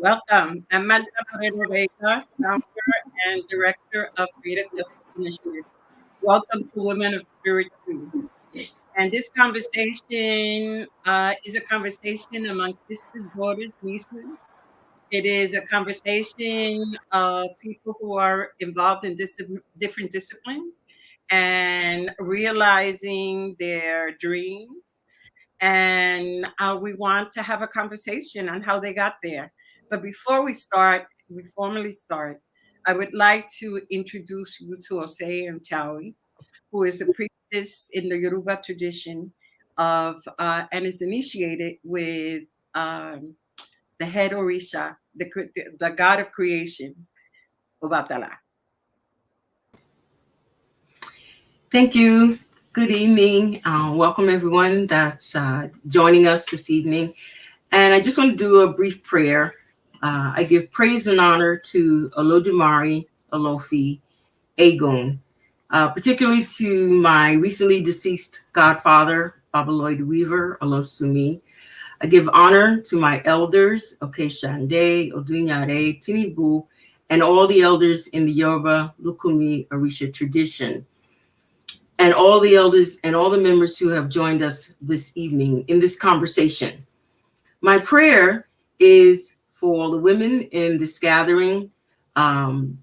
Welcome. I'm Magda Moreno Vega, founder and director of Creative Justice Initiative. Welcome to Women of Spirit 2. And this conversation is a conversation among sisters, daughters, nieces. It is a conversation of people who are involved in different disciplines and realizing their dreams, and we want to have a conversation on how they got there. But before we formally start, I would like to introduce you to Aché and Chawi, who is a priestess in the Yoruba tradition and is initiated with the head Orisha, the god of creation, Obatala. Thank you. Good evening. Welcome everyone that's joining us this evening. And I just want to do a brief prayer. I give praise and honor to Olodumare, Olofi, Agun, particularly to my recently deceased godfather, Baba Lloyd Weaver, Olosumi. I give honor to my elders, Okeshande, Odunyare, Tinibu, and all the elders in the Yoruba Lukumi Orisha tradition, and all the elders and all the members who have joined us this evening in this conversation. My prayer is for all the women in this gathering, and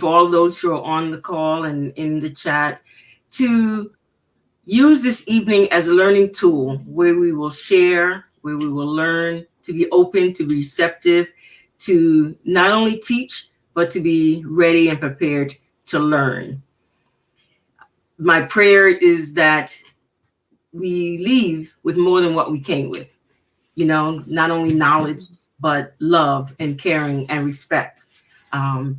for all those who are on the call and in the chat, to use this evening as a learning tool where we will share, where we will learn, to be open, to be receptive, to not only teach, but to be ready and prepared to learn. My prayer is that we leave with more than what we came with, not only knowledge, but love and caring and respect, and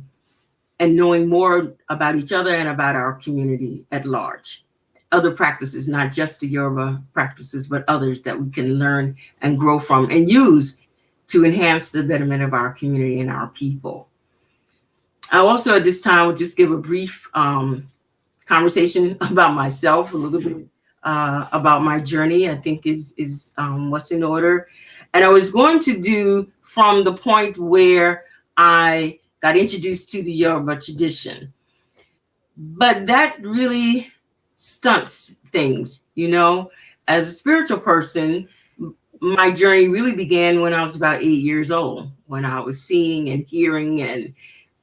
knowing more about each other and about our community at large. Other practices, not just the Yoruba practices, but others that we can learn and grow from and use to enhance the betterment of our community and our people. I also at this time will just give a brief conversation about myself, a little bit about my journey, I think is what's in order. And I was going to do from the point where I got introduced to the Yoruba tradition. But that really stunts things, As a spiritual person, my journey really began when I was about 8 years old, when I was seeing and hearing and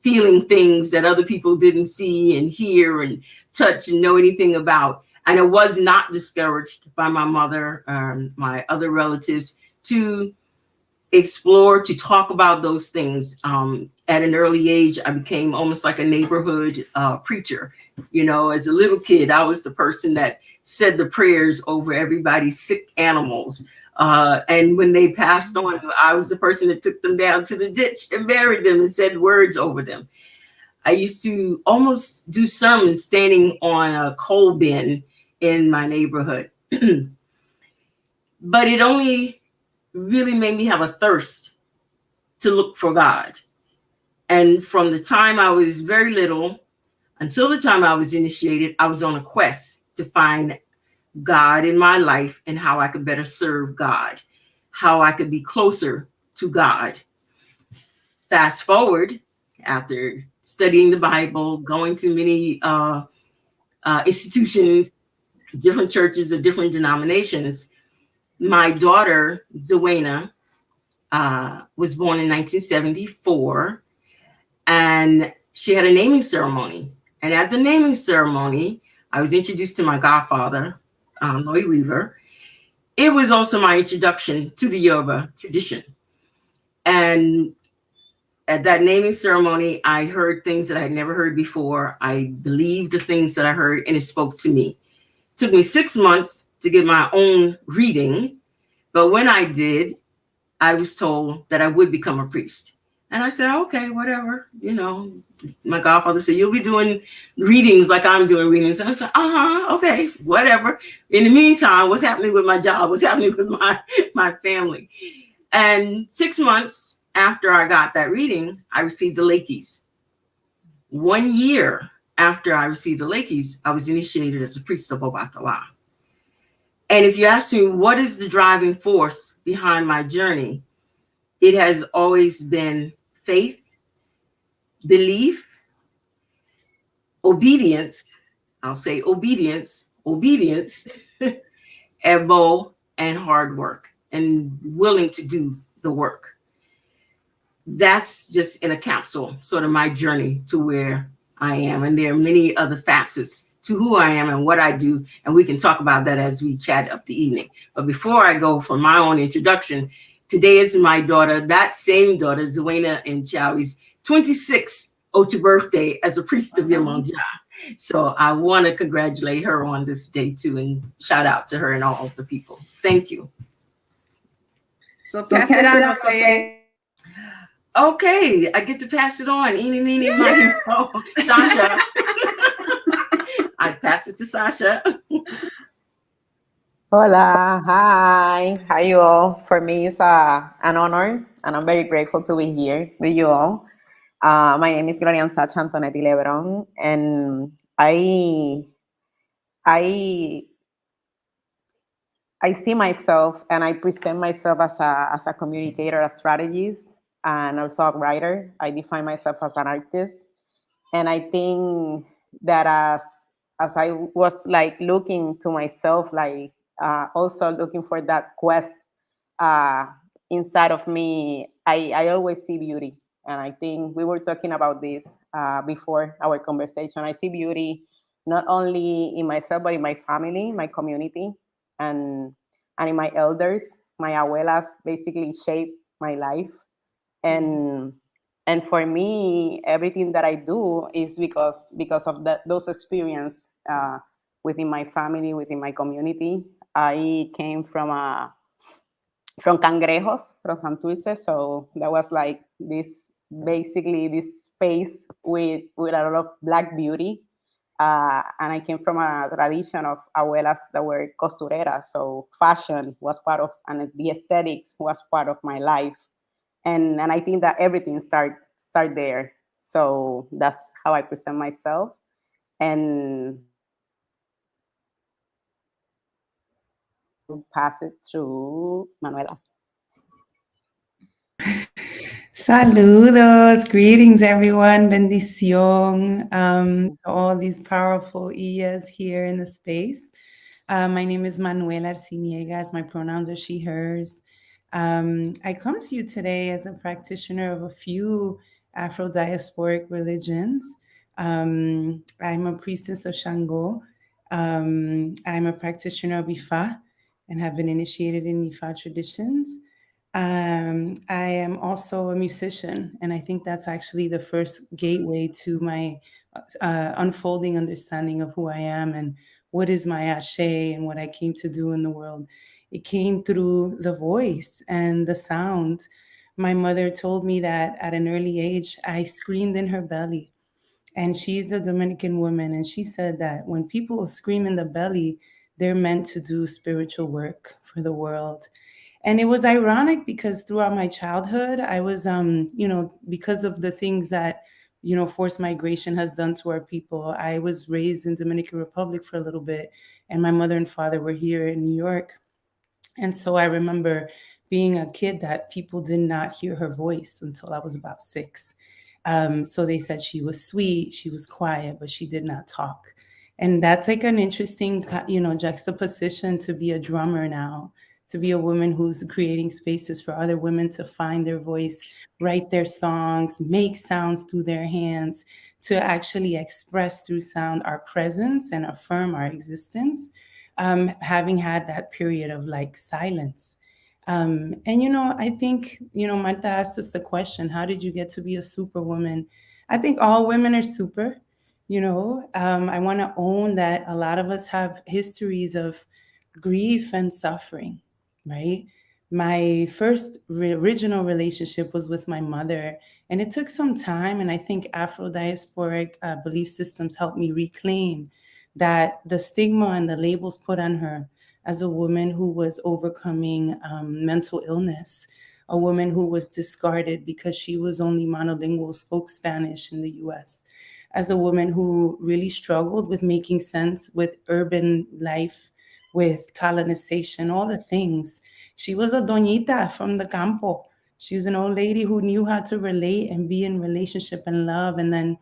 feeling things that other people didn't see and hear and touch and know anything about. And I was not discouraged by my mother, my other relatives, to explore, to talk about those things. At an early age, I became almost like a neighborhood preacher. As a little kid, I was the person that said the prayers over everybody's sick animals. And when they passed on, I was the person that took them down to the ditch and buried them and said words over them. I used to almost do sermons standing on a coal bin in my neighborhood. But it only really made me have a thirst to look for God. And from the time I was very little until the time I was initiated, I was on a quest to find God in my life and how I could better serve God, how I could be closer to God. Fast forward, after studying the Bible, going to many institutions, different churches of different denominations, my daughter, Zawena, was born in 1974, and she had a naming ceremony. And at the naming ceremony, I was introduced to my godfather, Lloyd Weaver. It was also my introduction to the Yoruba tradition. And at that naming ceremony, I heard things that I had never heard before. I believed the things that I heard, and it spoke to me. It took me 6 months to get my own reading, but when I did, I was told that I would become a priest. And I said, okay, whatever. My godfather said, you'll be doing readings like I'm doing readings. And I said, okay, whatever. In the meantime, what's happening with my job? What's happening with my family? And 6 months after I got that reading, I received the Lakeys. 1 year after I received the Lakeys, I was initiated as a priest of Obatala. And if you ask me, what is the driving force behind my journey? It has always been faith, belief, obedience. I'll say obedience, obedience, ebo, and hard work, and willing to do the work. That's just in a capsule, sort of my journey to where I am. And there are many other facets to who I am and what I do. And we can talk about that as we chat up the evening. But before I go for my own introduction, today is my daughter, that same daughter, Zuena and Chowie's 26th Otu birthday as a priest of Yemanja. So I want to congratulate her on this day too, and shout out to her and all the people. Thank you. So pass it on, Aché. Okay, I get to pass it on. Eeny, meeny, miny, mo. Sasha. I pass it to Sasha. Hola, hi, how you all? For me, it's an honor, and I'm very grateful to be here with you all. My name is Gloria Sacha Antonetti Lebron, and I I see myself and I present myself as a communicator, a strategist, and also a writer. I define myself as an artist, and I think that as I was like looking to myself, like also looking for that quest uh, inside of me, I always see beauty. And I think we were talking about this before our conversation. I see beauty not only in myself, but in my family, my community, and, and in my elders. My abuelas basically shaped my life. And and for me, everything that I do is because of those experience within my family, within my community. I came from Cangrejos, from Santurce. So that was like this, basically this space with a lot of black beauty. And I came from a tradition of abuelas that were costureras. So fashion was part of, and the aesthetics was part of my life. And I think that everything start there. So that's how I present myself. And to pass it to Manuela. Saludos, greetings everyone, bendición to all these powerful Ias here in the space. My name is Manuela Arciniegas, my pronouns are she, hers. I come to you today as a practitioner of a few Afro-diasporic religions. I'm a priestess of Shango. I'm a practitioner of Ifa and have been initiated in Ifa traditions. I am also a musician, and I think that's actually the first gateway to my unfolding understanding of who I am and what is my Aché and what I came to do in the world. It came through the voice and the sound. My mother told me that at an early age, I screamed in her belly. And she's a Dominican woman, and she said that when people scream in the belly, they're meant to do spiritual work for the world. And it was ironic because throughout my childhood, I was, because of the things that, forced migration has done to our people, I was raised in Dominican Republic for a little bit, and my mother and father were here in New York. And so I remember being a kid that people did not hear her voice until I was about 6. So they said she was sweet, she was quiet, but she did not talk. And that's like an interesting, juxtaposition to be a drummer now, to be a woman who's creating spaces for other women to find their voice, write their songs, make sounds through their hands, to actually express through sound our presence and affirm our existence, having had that period of like silence. And I think, Marta asked us the question, how did you get to be a superwoman? I think all women are super. I want to own that a lot of us have histories of grief and suffering, right? My first original relationship was with my mother, and it took some time. And I think Afro diasporic belief systems helped me reclaim that the stigma and the labels put on her as a woman who was overcoming mental illness, a woman who was discarded because she was only monolingual, spoke Spanish in the US, as a woman who really struggled with making sense with urban life, with colonization, all the things. She was a doñita from the campo. She was an old lady who knew how to relate and be in relationship and love, and then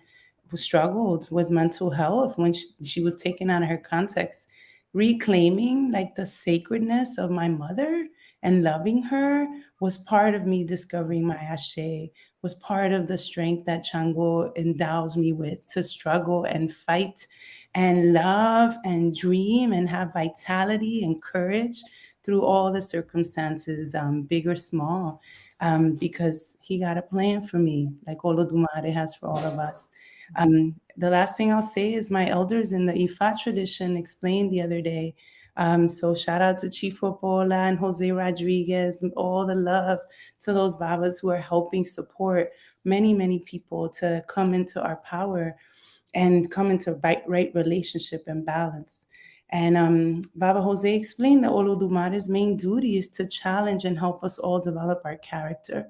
struggled with mental health when she was taken out of her context. Reclaiming like the sacredness of my mother and loving her was part of me discovering my Aché, was part of the strength that Chango endows me with to struggle and fight and love and dream and have vitality and courage through all the circumstances, big or small, because he got a plan for me, like Olodumare has for all of us. The last thing I'll say is my elders in the Ifa tradition explained the other day. So shout out to Chief Popola and Jose Rodriguez and all the love to those Babas who are helping support many, many people to come into our power and come into right relationship and balance. And Baba Jose explained that Olodumare's main duty is to challenge and help us all develop our character.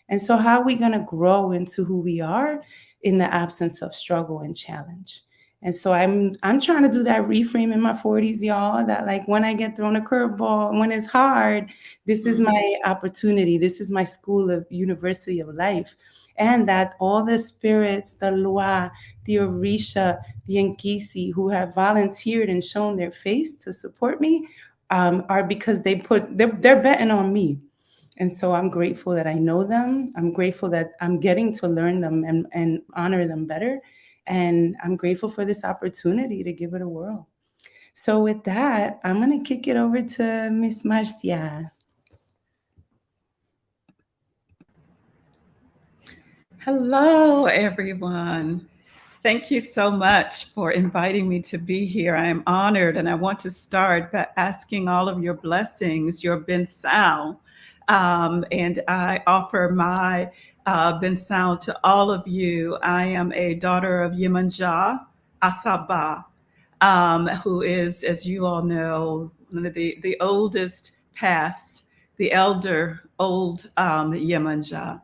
And so, how are we going to grow into who we are in the absence of struggle and challenge? And so I'm trying to do that reframe in my 40s, y'all, that like when I get thrown a curveball, when it's hard, this is my opportunity. This is my school of university of life. And that all the spirits, the Lua, the Orisha, the Nkisi, who have volunteered and shown their face to support me, are because they're betting on me. And so I'm grateful that I know them. I'm grateful that I'm getting to learn them and honor them better. And I'm grateful for this opportunity to give it a whirl. So with that, I'm going to kick it over to Miss Marcia. Hello, everyone. Thank you so much for inviting me to be here. I am honored, and I want to start by asking all of your blessings, your bensao. And I offer my bensao to all of you. I am a daughter of Yemanja Asaba, who is, as you all know, one of the oldest paths, the elder old Yemanja.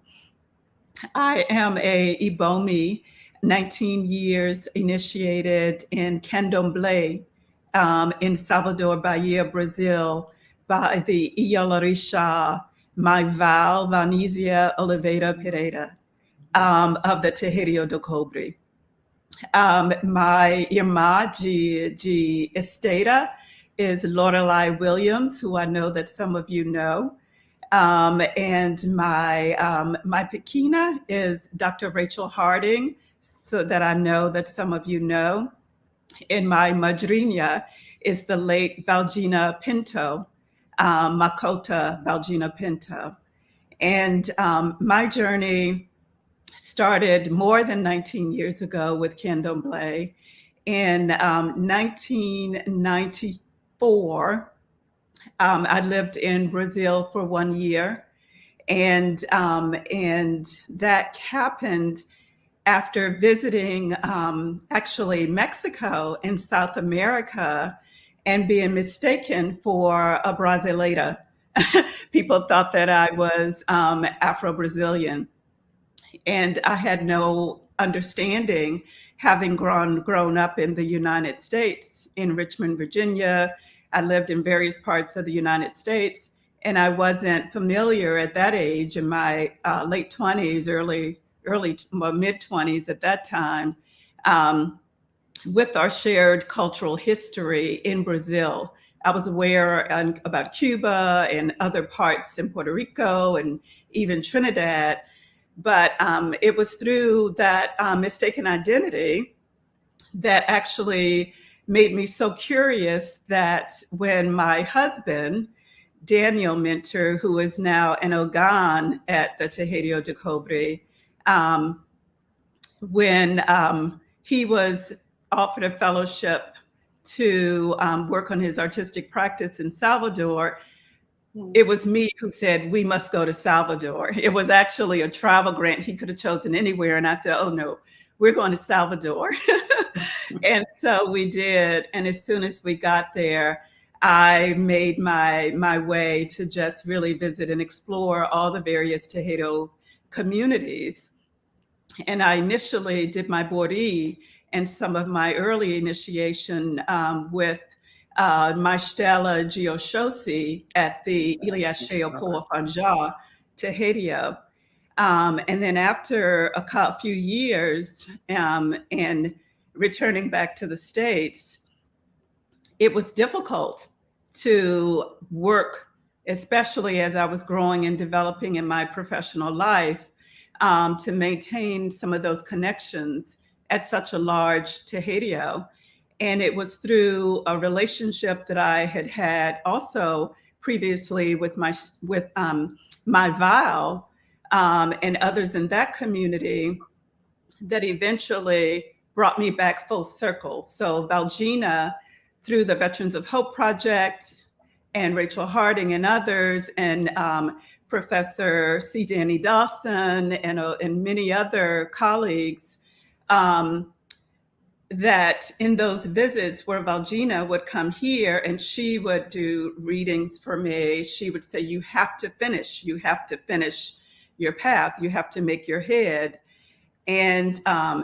I am a Ibomi, 19 years initiated in Candomblé in Salvador Bahia, Brazil, by the Iyalarisha Maival Vanizia Oliveira Pereira of the Terreiro do Cobre. My Irmã de Esteira is Lorelei Williams, who I know that some of you know. And my Pequena is Dr. Rachel Harding, so that I know that some of you know. And my Madrina is the late Valgina Pinto, Makota Valgina Pinto. And my journey started more than 19 years ago with Candomblé. In 1994, I lived in Brazil for 1 year, and that happened after visiting actually Mexico and South America and being mistaken for a Brasileira. People thought that I was Afro-Brazilian, and I had no understanding, having grown up in the United States, in Richmond, Virginia. I lived in various parts of the United States, and I wasn't familiar at that age, in my late 20s, mid 20s at that time, with our shared cultural history in Brazil. I was aware about Cuba and other parts in Puerto Rico and even Trinidad, but it was through that mistaken identity that actually made me so curious that when my husband, Daniel Minter, who is now an Ogan at the Terreiro do Cobre, when he was offered a fellowship to work on his artistic practice in Salvador, it was me who said, we must go to Salvador. It was actually a travel grant. He could have chosen anywhere. And I said, oh no, we're going to Salvador. And so we did. And as soon as we got there, I made my way to just really visit and explore all the various Terreiro communities. And I initially did my Bori and some of my early initiation with my Stella Gioshosi at the Aché Fanja Tehadeo. And then after a few years and returning back to the States, it was difficult to work, especially as I was growing and developing in my professional life, to maintain some of those connections at such a large Tehadeo. And it was through a relationship that I had also previously with my Val and others in that community that eventually brought me back full circle. So Valgina, through the Veterans of Hope Project, and Rachel Harding and others, and Professor C. Danny Dawson, and many other colleagues, that in those visits where Valgina would come here and she would do readings for me, she would say, you have to finish your path, you have to make your head, and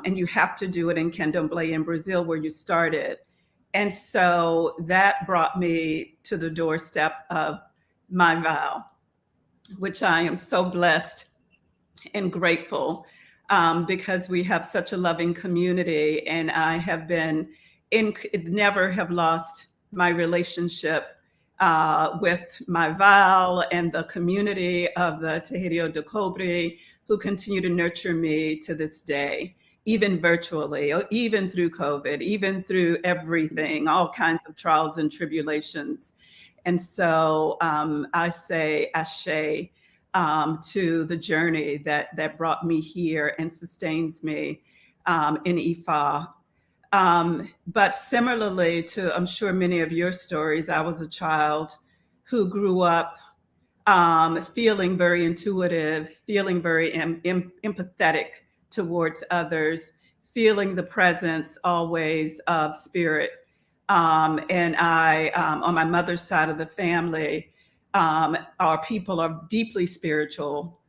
you have to do it in Candomblé in Brazil where you started. And so that brought me to the doorstep of my vow, which I am so blessed and grateful, because we have such a loving community, and I have never have lost my relationship with my Val and the community of the Tejido de Cobre, who continue to nurture me to this day, even virtually, or even through COVID, even through everything, all kinds of trials and tribulations. And so I say Aché to the journey that brought me here and sustains me in Ifa. But similarly to, I'm sure, many of your stories, I was a child who grew up feeling very intuitive, feeling very empathetic towards others, feeling the presence always of spirit. And I, on my mother's side of the family, our people are deeply spiritual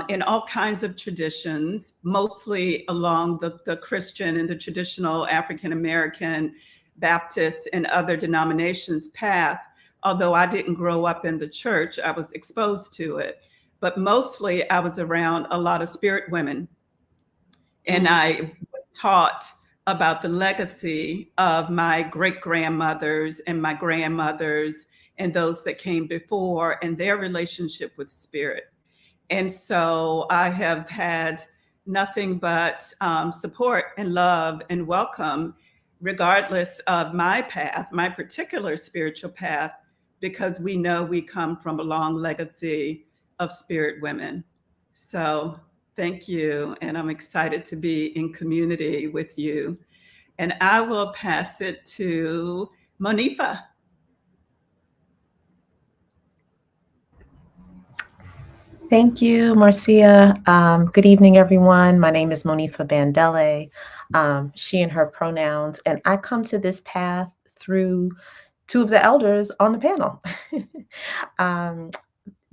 in all kinds of traditions, mostly along the Christian and the traditional African American Baptist and other denominations path. Although I didn't grow up in the church, I was exposed to it. But mostly I was around a lot of spirit women. And I was taught about the legacy of my great grandmothers and my grandmothers and those that came before and their relationship with spirit. And so I have had nothing but support and love and welcome, regardless of my path, my particular spiritual path, because we know we come from a long legacy of spirit women. So thank you. And I'm excited to be in community with you. And I will pass it to Monifa. Thank you, Marcia. Good evening, everyone. My name is Monifa Bandele, she and her pronouns, and I come to this path through two of the elders on the panel. um,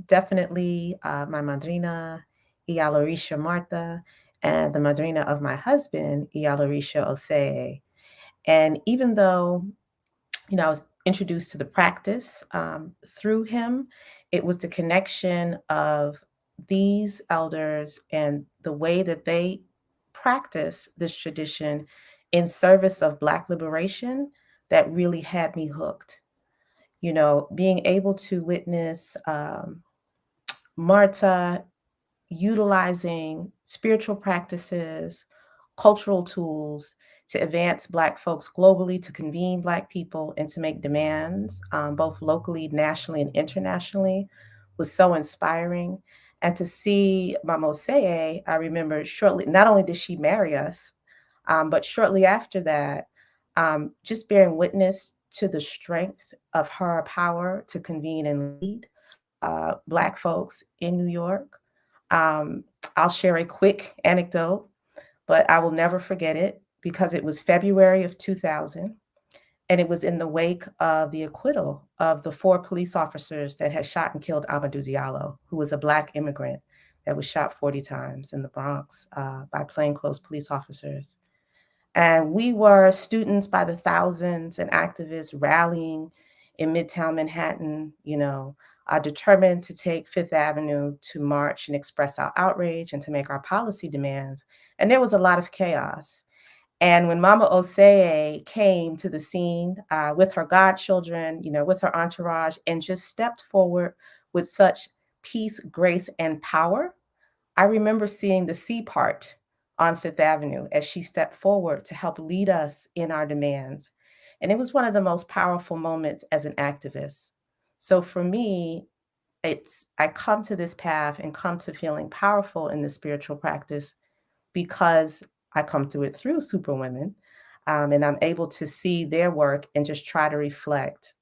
Definitely my madrina, Iyalorisha Martha, and the madrina of my husband, Iyalorisha Osei. And even though I was introduced to the practice through him, it was the connection of these elders and the way that they practice this tradition in service of Black liberation that really had me hooked. Being able to witness Marta utilizing spiritual practices, cultural tools to advance Black folks globally, to convene Black people, and to make demands, both locally, nationally, and internationally, was so inspiring. And to see Mama Osei, I remember shortly, not only did she marry us, but shortly after that, just bearing witness to the strength of her power to convene and lead Black folks in New York. I'll share a quick anecdote, but I will never forget it because it was February of 2000, and it was in the wake of the acquittal of the 4 police officers that had shot and killed Amadou Diallo, who was a Black immigrant that was shot 40 times in the Bronx by plainclothes police officers. And we were students by the thousands and activists rallying in Midtown Manhattan, determined to take Fifth Avenue to march and express our outrage and to make our policy demands. And there was a lot of chaos. And when Mama Osei came to the scene with her godchildren, with her entourage, and just stepped forward with such peace, grace, and power, I remember seeing the C part on Fifth Avenue as she stepped forward to help lead us in our demands. And it was one of the most powerful moments as an activist. So for me, I come to this path and come to feeling powerful in the spiritual practice because I come to it through Superwomen, and I'm able to see their work and just try to reflect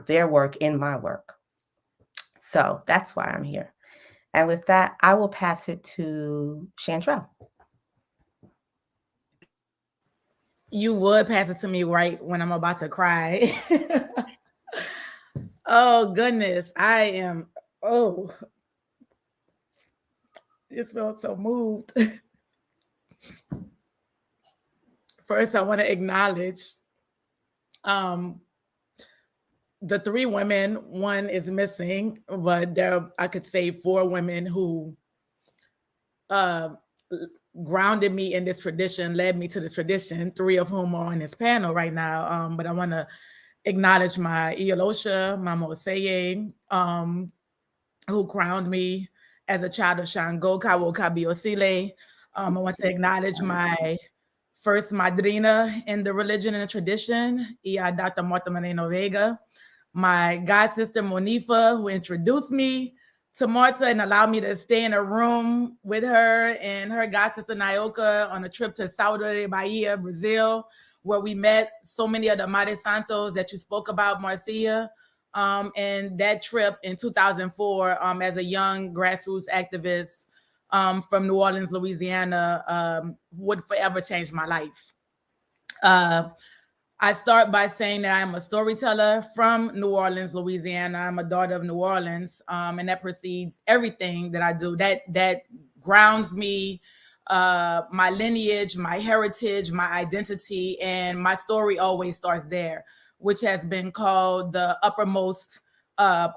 their work in my work. So that's why I'm here. And with that, I will pass it to Chantrell. You would pass it to me right when I'm about to cry. Oh, goodness. I am, just felt so moved. First, I want to acknowledge the 3 women. One is missing, but I could say 4 women who grounded me in this tradition, led me to this tradition, 3 of whom are on this panel right now. But I want to acknowledge my Iyolosha, Mama Oseye, who crowned me as a child of Shango, Kawo Kabiosile. I want to acknowledge my first madrina in the religion and the tradition, Ia Dr. Marta Moreno Vega, my god sister Monifa, who introduced me to Marta and allowed me to stay in a room with her and her god sister Nayoka on a trip to Salvador de Bahia, Brazil, where we met so many of the Mare Santos that you spoke about, Marcia. And that trip in 2004, as a young grassroots activist from New Orleans, Louisiana, would forever change my life. I start by saying that I'm a storyteller from New Orleans, Louisiana. I'm a daughter of New Orleans, and that precedes everything that I do. That grounds me, my lineage, my heritage, my identity, and my story always starts there, which has been called the uppermost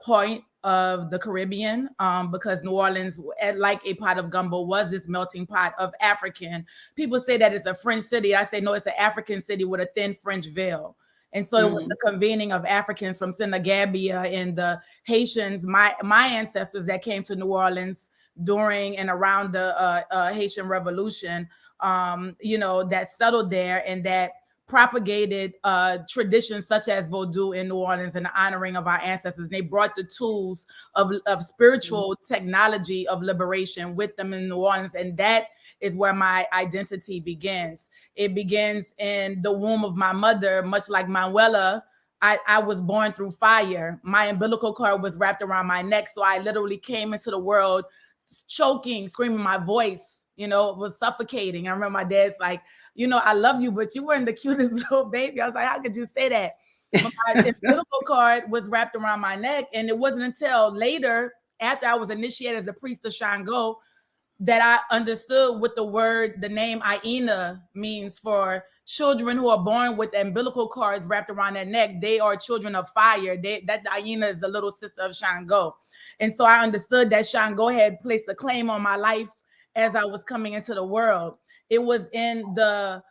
point of the Caribbean, because New Orleans, like a pot of gumbo, was this melting pot of African. People say that it's a French city. I say, no, it's an African city with a thin French veil. And so it was the convening of Africans from Senegambia and the Haitians, my ancestors that came to New Orleans during and around the Haitian Revolution, that settled there and that propagated traditions such as Vodou in New Orleans and the honoring of our ancestors. They brought the tools of spiritual technology of liberation with them in New Orleans. And that is where my identity begins. It begins in the womb of my mother, much like Manuela. I was born through fire. My umbilical cord was wrapped around my neck. So I literally came into the world choking, screaming my voice. It was suffocating. I remember my dad's like, I love you, but you weren't the cutest little baby. I was like, how could you say that? But my umbilical cord was wrapped around my neck. And it wasn't until later, after I was initiated as a priest of Shango, that I understood what the name Aina means for children who are born with umbilical cords wrapped around their neck. They are children of fire. That Aina is the little sister of Shango. And so I understood that Shango had placed a claim on my life as I was coming into the world. It was in the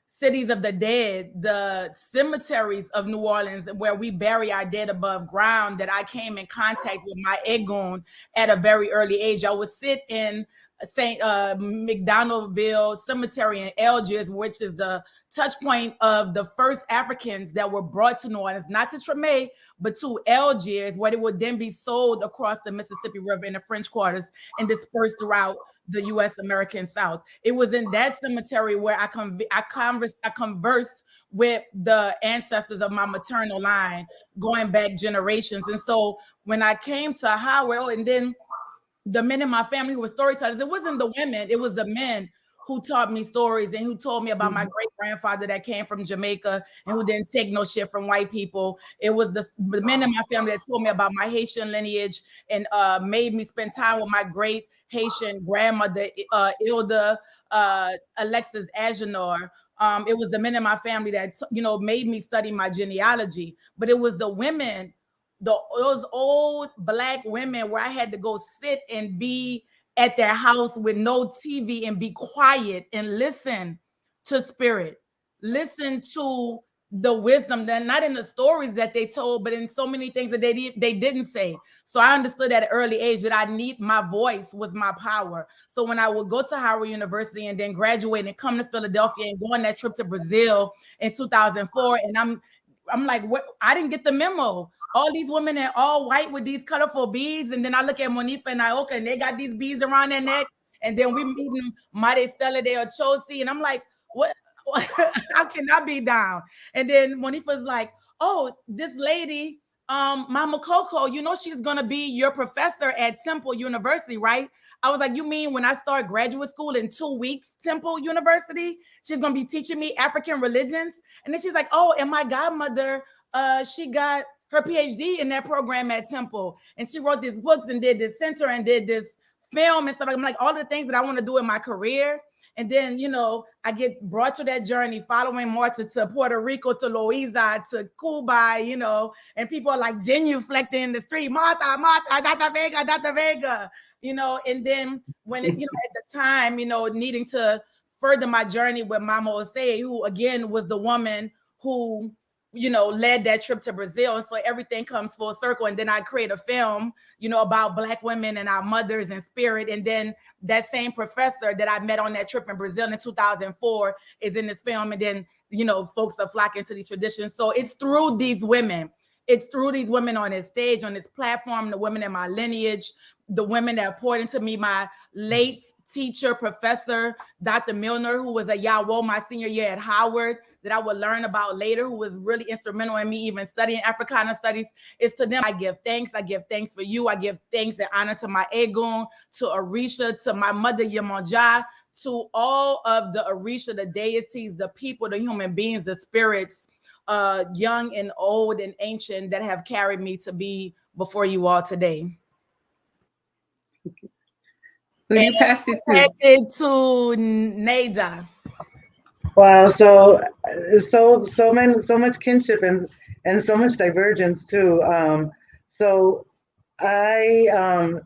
cities of the dead, the cemeteries of New Orleans, where we bury our dead above ground, that I came in contact with my Egun at a very early age. I would sit in St. McDonaldville Cemetery in Algiers, which is the touch point of the first Africans that were brought to New Orleans, not to Treme, but to Algiers, where they would then be sold across the Mississippi River in the French quarters and dispersed throughout the U.S. American South. It was in that cemetery where I conversed with the ancestors of my maternal line, going back generations. And so when I came to Howard, and then the men in my family who were storytellers, it wasn't the women, it was the men who taught me stories and who told me about my great grandfather that came from Jamaica and who didn't take no shit from white people. It was the men in my family that told me about my Haitian lineage and made me spend time with my great Haitian grandmother, Ilda Alexis Agenor. It was the men in my family that made me study my genealogy. But it was the women those old Black women where I had to go sit and be at their house with no TV and be quiet and listen to spirit, listen to the wisdom, that not in the stories that they told, but in so many things that they didn't say. So I understood at an early age that I need, my voice was my power. So when I would go to Howard University and then graduate and come to Philadelphia and go on that trip to Brazil in 2004, and I'm like, what? I didn't get the memo. All these women in all white with these colorful beads, and then I look at Monifa and Ioka, and they got these beads around their neck, and then we meeting Made Stella de Ochosi, and I'm like, what? How can I be down? And then Monifa's like, oh, this lady, Mama Coco, you know she's gonna be your professor at Temple University, right? I was like, you mean when I start graduate school in 2 weeks, Temple University, she's gonna be teaching me African religions? And then she's like, oh, and my godmother, she got her PhD in that program at Temple, and she wrote these books and did this center and did this film and stuff. I'm like, all the things that I want to do in my career. And then, you know, I get brought to that journey, following Marta to Puerto Rico, to Loiza, to Cuba, you know, and people are like genuflecting in the street, Marta, Marta, Dr. Vega, you know. And then when it, you know, at the time, you know, needing to further my journey with Mama Aché, who again was the woman who, you know, led that trip to Brazil. And so everything comes full circle. And then I create a film, you know, about Black women and our mothers and spirit. And then that same professor that I met on that trip in Brazil in 2004 is in this film. And then, you know, folks are flocking to these traditions. So it's through these women. It's through these women on this stage, on this platform, the women in my lineage, the women that poured into me, my late teacher, professor, Dr. Milner, who was a Yawo my senior year at Howard, that I would learn about later, who was really instrumental in me even studying Africana studies. It's to them I give thanks. I give thanks for you. I give thanks and honor to my Egun, to Orisha, to my mother Yemonja, to all of the Orisha, the deities, the people, the human beings, the spirits, young and old and ancient, that have carried me to be before you all today. Who do you pass it to? Pass it to Neda. Wow, so much kinship and so much divergence too. So I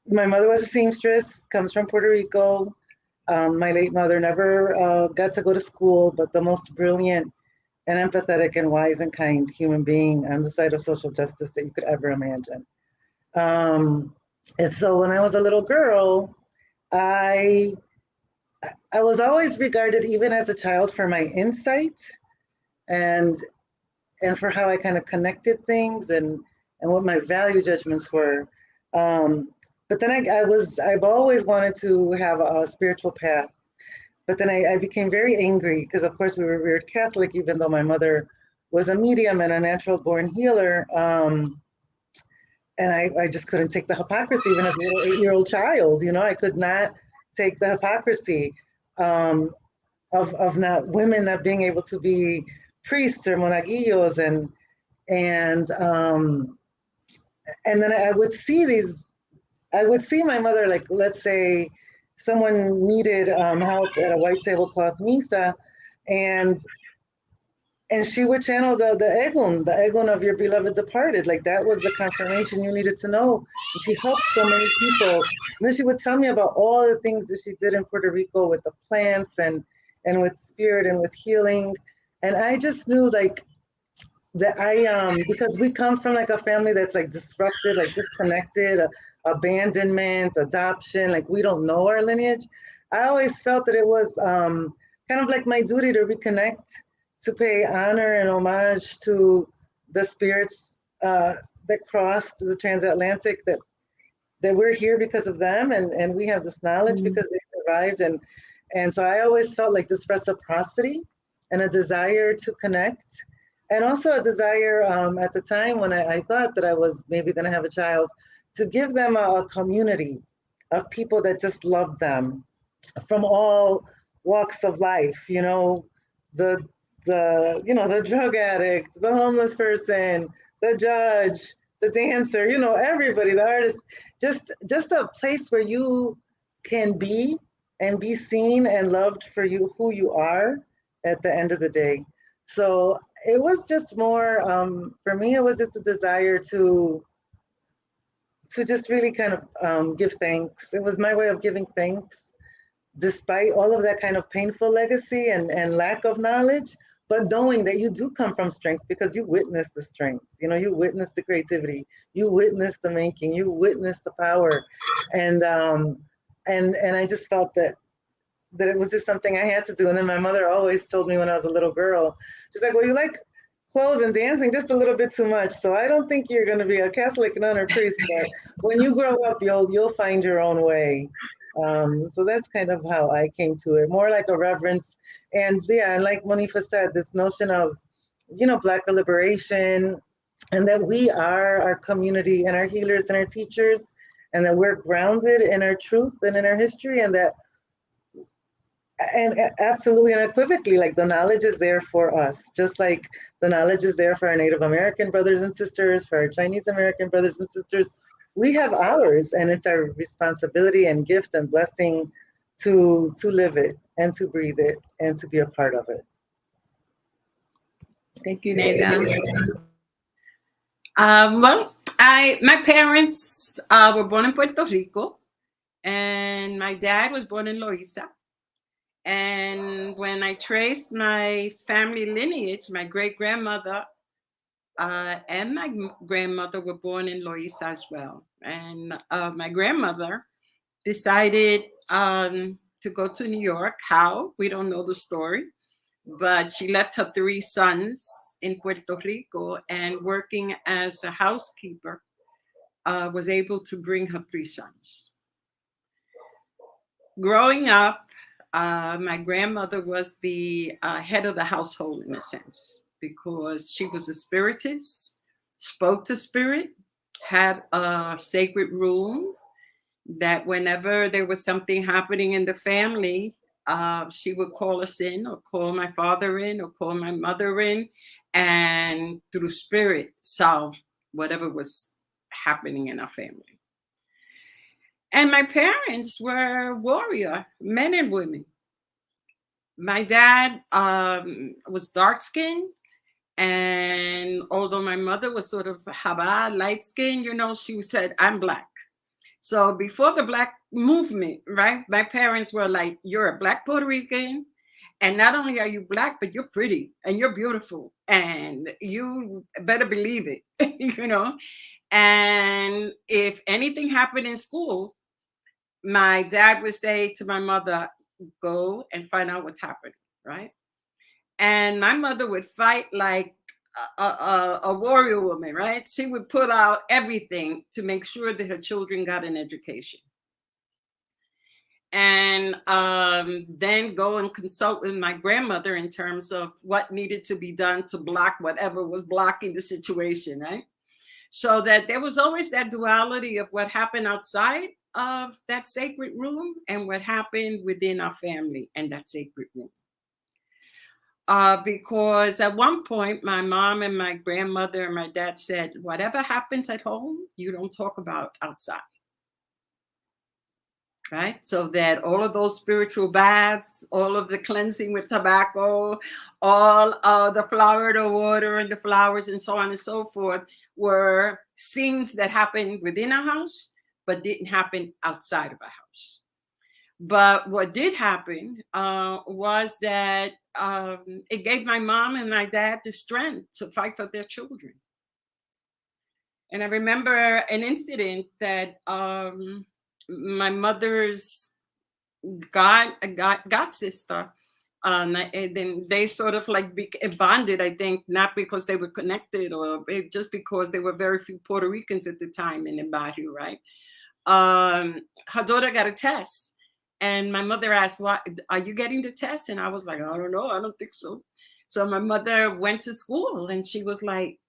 my mother was a seamstress, comes from Puerto Rico. My late mother never got to go to school, but the most brilliant and empathetic and wise and kind human being on the side of social justice that you could ever imagine. And so when I was a little girl, I was always regarded, even as a child, for my insight and for how I kind of connected things and what my value judgments were. But then I've always wanted to have a spiritual path. But then I became very angry because, of course, we were reared Catholic, even though my mother was a medium and a natural born healer. And I just couldn't take the hypocrisy, even as a little 8-year-old child. You know, I could not take the hypocrisy of not women not being able to be priests or monaguillos, and then I would see my mother, like, let's say someone needed help at a white tablecloth misa, and she would channel the egun of your beloved departed. Like, that was the confirmation you needed to know. And she helped so many people. And then she would tell me about all the things that she did in Puerto Rico with the plants and with spirit and with healing. And I just knew, like, that because we come from like a family that's like disrupted, like disconnected, abandonment, adoption, like we don't know our lineage. I always felt that it was kind of like my duty to reconnect, to pay honor and homage to the spirits that crossed the transatlantic, that we're here because of them, and we have this knowledge because they survived. And so I always felt like this reciprocity and a desire to connect, and also a desire at the time when I thought that I was maybe going to have a child, to give them a community of people that just loved them from all walks of life. You know, the drug addict, the homeless person, the judge, the dancer, you know, everybody, the artist, just a place where you can be and be seen and loved for you, who you are at the end of the day. So it was just more, for me, it was just a desire to just really kind of give thanks. It was my way of giving thanks, despite all of that kind of painful legacy and lack of knowledge, but knowing that you do come from strength because you witness the strength. You know, you witness the creativity, you witness the making, you witness the power, and I just felt that it was just something I had to do. And then my mother always told me when I was a little girl, she's like, well, you like clothes and dancing just a little bit too much. So I don't think you're going to be a Catholic nun or priest, but when you grow up, you'll find your own way. So that's kind of how I came to it, more like a reverence. And yeah, and like Monifa said, this notion of, you know, Black liberation, and that we are our community and our healers and our teachers, and that we're grounded in our truth and in our history, and that and absolutely unequivocally, like the knowledge is there for us, just like the knowledge is there for our Native American brothers and sisters, for our Chinese American brothers and sisters. We have ours, and it's our responsibility and gift and blessing to live it and to breathe it and to be a part of it. Thank you, Neda. Well, my parents were born in Puerto Rico, and my dad was born in Loíza. And when I trace my family lineage, my great grandmother and my grandmother were born in Loíza as well. And my grandmother decided to go to New York. How? We don't know the story. But she left her 3 sons in Puerto Rico, and working as a housekeeper was able to bring her 3 sons. Growing up, my grandmother was the head of the household in a sense, because she was a spiritist, spoke to spirit, had a sacred room that whenever there was something happening in the family, she would call us in, or call my father in, or call my mother in, and through spirit solve whatever was happening in our family. And my parents were warrior men and women. My dad was dark skinned, and although my mother was sort of Haba, light skinned, you know, she said, I'm Black. So before the Black movement, right, my parents were like, you're a Black Puerto Rican, and not only are you Black, but you're pretty and you're beautiful, and you better believe it, you know. And if anything happened in school, my dad would say to my mother, go and find out what's happening, right? And my mother would fight like a warrior woman, right? She would put out everything to make sure that her children got an education. And then go and consult with my grandmother in terms of what needed to be done to block whatever was blocking the situation, right? So that there was always that duality of what happened outside of that sacred room and what happened within our family and that sacred room. Because at one point, my mom and my grandmother and my dad said, whatever happens at home, you don't talk about outside. Right? So that all of those spiritual baths, all of the cleansing with tobacco, all of the Florida water and the flowers and so on and so forth were scenes that happened within our house, but didn't happen outside of our house. But what did happen was that it gave my mom and my dad the strength to fight for their children. And I remember an incident that my mother's god sister, and then they sort of like bonded, I think, not because they were connected or just because there were very few Puerto Ricans at the time in the barrio, right? Her daughter got a test. And my mother asked, "What are you getting the test?" And I was like, "I don't know. I don't think so." So my mother went to school and she was like,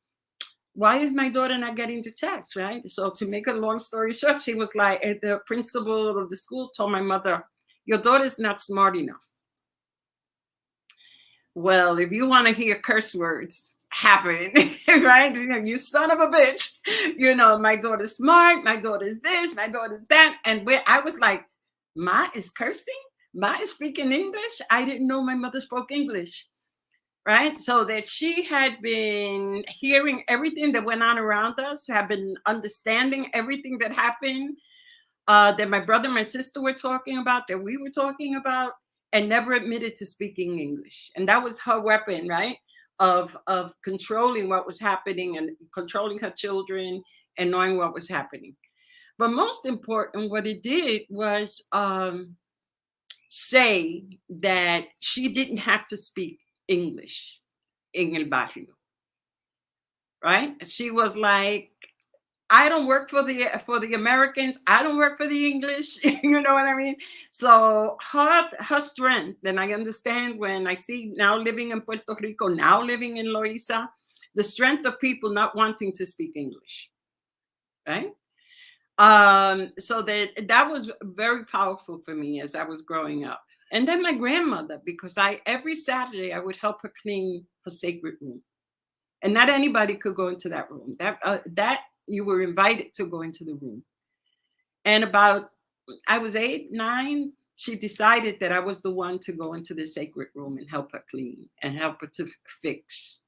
"Why is my daughter not getting the test?" Right? So to make a long story short, she was like, the principal of the school told my mother, "Your daughter's not smart enough." Well, if you want to hear curse words happen, right? You son of a bitch. You know, my daughter's smart. My daughter's this. My daughter's that. And I was like, Ma is cursing? Ma is speaking English? I didn't know my mother spoke English. right? So that she had been hearing everything that went on around us, had been understanding everything that happened, that my brother and my sister were talking about, that we were talking about, and never admitted to speaking English. And that was her weapon, right? Of controlling what was happening and controlling her children and knowing what was happening. But most important, what it did was say that she didn't have to speak English in el barrio, right? She was like, I don't work for the Americans. I don't work for the English. You know what I mean? So her strength, and I understand when I see now living in Puerto Rico, now living in Loíza, the strength of people not wanting to speak English, right? So that was very powerful for me as I was growing up. And then my grandmother, because every Saturday I would help her clean her sacred room, and not anybody could go into that room. That you were invited to go into the room. And I was 8, 9. She decided that I was the one to go into the sacred room and help her clean and help her to fix.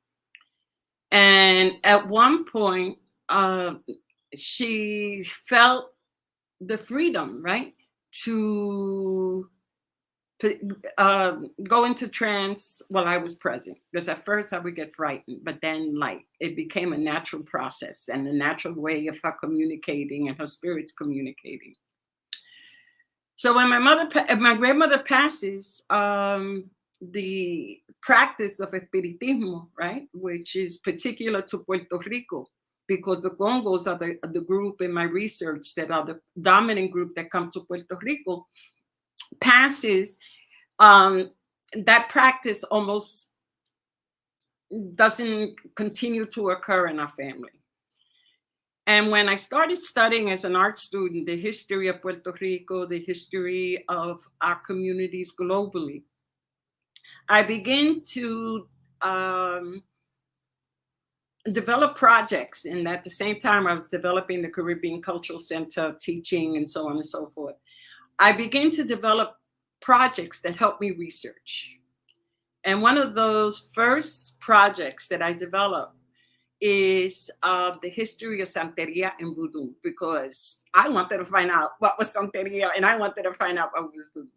And at one point, she felt the freedom, right, to go into trance while I was present. Because at first I would get frightened, but then like it became a natural process and a natural way of her communicating and her spirits communicating. So when my grandmother passes, the practice of espiritismo, right, which is particular to Puerto Rico, because the Congos are the group in my research that are the dominant group that come to Puerto Rico, passes, that practice almost doesn't continue to occur in our family. And when I started studying as an art student, the history of Puerto Rico, the history of our communities globally, I began to develop projects. And at the same time, I was developing the Caribbean Cultural Center, teaching, and so on and so forth. I began to develop projects that helped me research. And one of those first projects that I developed is the history of Santeria and Voodoo, because I wanted to find out what was Santeria and I wanted to find out what was Voodoo.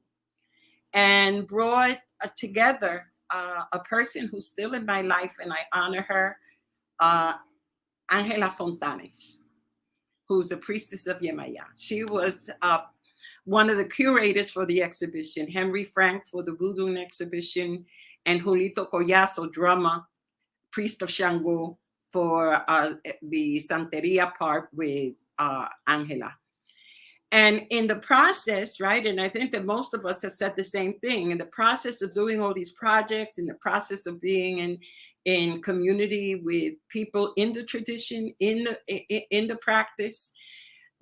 And brought together a person who's still in my life, and I honor her, Angela Fontanes, who's a priestess of Yemaya. She was one of the curators for the exhibition, Henry Frank for the Voodoo exhibition, and Julito Collazo, drummer, priest of Shango, for the Santeria part with Angela. And in the process, right, and I think that most of us have said the same thing, in the process of doing all these projects, in the process of being in community with people in the tradition, in the practice,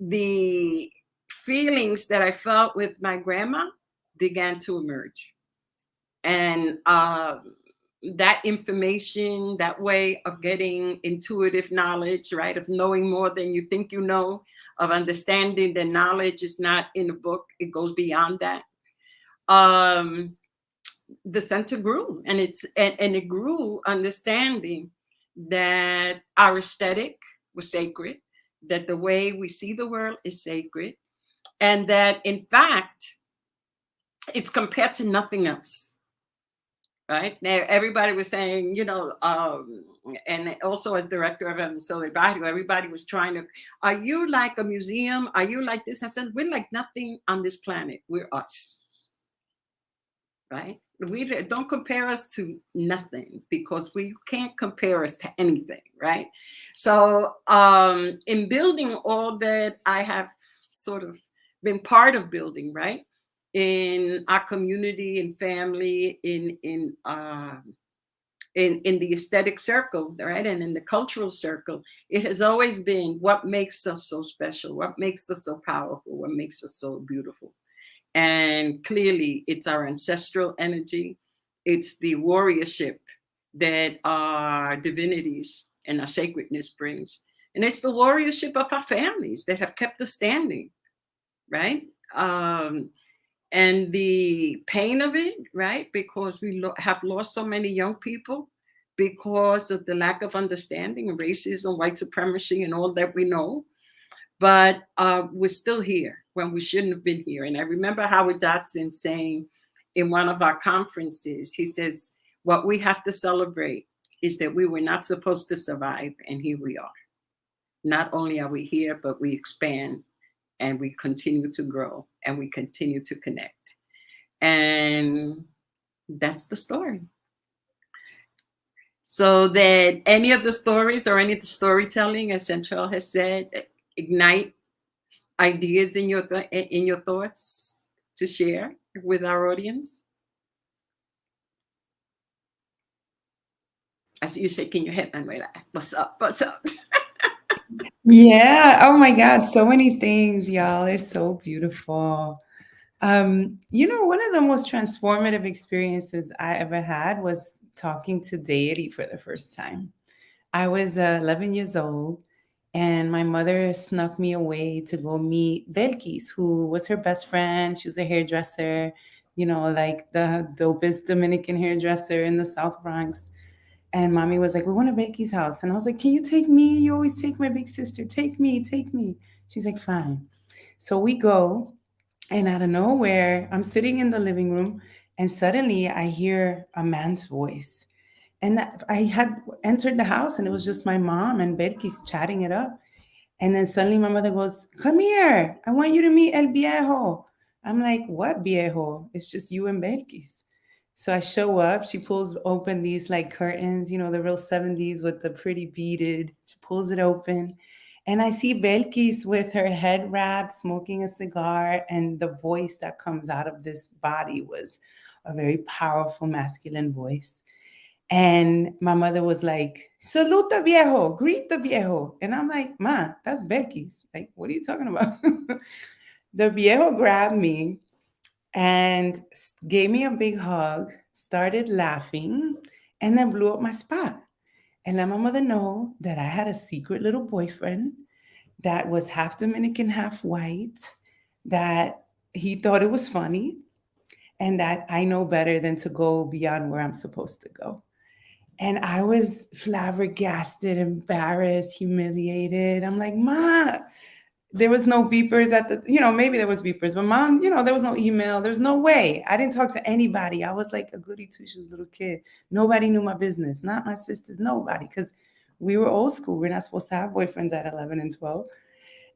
the feelings that I felt with my grandma began to emerge. And that information, that way of getting intuitive knowledge, right, of knowing more than you think you know, of understanding that knowledge is not in a book, it goes beyond that. The center grew, and it grew understanding that our aesthetic was sacred, that the way we see the world is sacred, and that in fact it's compared to nothing else. Right now, everybody was saying, you know, and also as director of ancestral barrio, everybody was trying to, are you like a museum? Are you like this? I said, we're like nothing on this planet. We're us. Right? We don't compare us to nothing, because we can't compare us to anything. Right? So in building all that I have sort of been part of building, right, in our community and family, in the aesthetic circle, right, and in the cultural circle, it has always been what makes us so special, what makes us so powerful, what makes us so beautiful. And clearly, it's our ancestral energy, it's the warriorship that our divinities and our sacredness brings, and it's the warriorship of our families that have kept us standing, right? and the pain of it, right? Because we have lost so many young people because of the lack of understanding of racism, white supremacy, and all that we know. But we're still here when we shouldn't have been here. And I remember Howard Dotson saying in one of our conferences, he says, what we have to celebrate is that we were not supposed to survive, and here we are. Not only are we here, but we expand and we continue to grow and we continue to connect. And that's the story. So that any of the stories or any of the storytelling, as Central has said, ignite ideas in your thoughts to share with our audience. I see you shaking your head, Manuela. What's up? What's up? Yeah. Oh my God. So many things, y'all. They're so beautiful. One of the most transformative experiences I ever had was talking to deity for the first time. I was 11 years old, and my mother snuck me away to go meet Belkis, who was her best friend. She was a hairdresser, like the dopest Dominican hairdresser in the South Bronx. And mommy was like, "We want to Belkis' house." And I was like, "Can you take me? You always take my big sister. Take me, take me." She's like, "Fine." So we go, and out of nowhere, I'm sitting in the living room, and suddenly I hear a man's voice. And I had entered the house, and it was just my mom and Belkis chatting it up. And then suddenly my mother goes, "Come here. I want you to meet El Viejo." I'm like, "What Viejo? It's just you and Belkis." So I show up. She pulls open these like curtains, the real 70s with the pretty beaded. She pulls it open. And I see Belkis with her head wrapped, smoking a cigar. And the voice that comes out of this body was a very powerful masculine voice. And my mother was like, "Saluta viejo, greet the viejo." And I'm like, "Ma, that's Becky's. Like, what are you talking about?" The viejo grabbed me and gave me a big hug, started laughing, and then blew up my spot and let my mother know that I had a secret little boyfriend that was half Dominican, half white, that he thought it was funny, and that I know better than to go beyond where I'm supposed to go. And I was flabbergasted, embarrassed, humiliated. I'm like, "Ma, there was no beepers at the, maybe there was beepers, but mom, there was no email. There's no way. I didn't talk to anybody. I was like a goody two shoes little kid. Nobody knew my business, not my sisters, nobody, because we were old school. We're not supposed to have boyfriends at 11 and 12.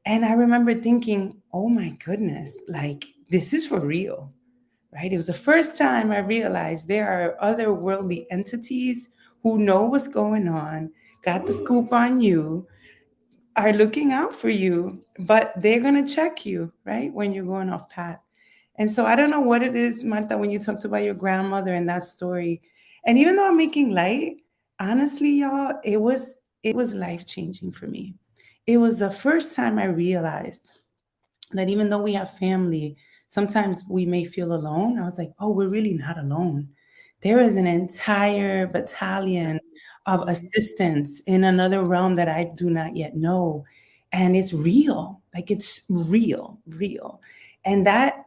And I remember thinking, oh my goodness, like this is for real, right? It was the first time I realized there are otherworldly entities who know what's going on, got the scoop on you, are looking out for you, but they're going to check you, right? When you're going off path. And so I don't know what it is, Marta, when you talked about your grandmother and that story. And even though I'm making light, honestly, y'all, it was life-changing for me. It was the first time I realized that even though we have family, sometimes we may feel alone. I was like, oh, we're really not alone. There is an entire battalion of assistants in another realm that I do not yet know. And it's real. Like it's real, real. And that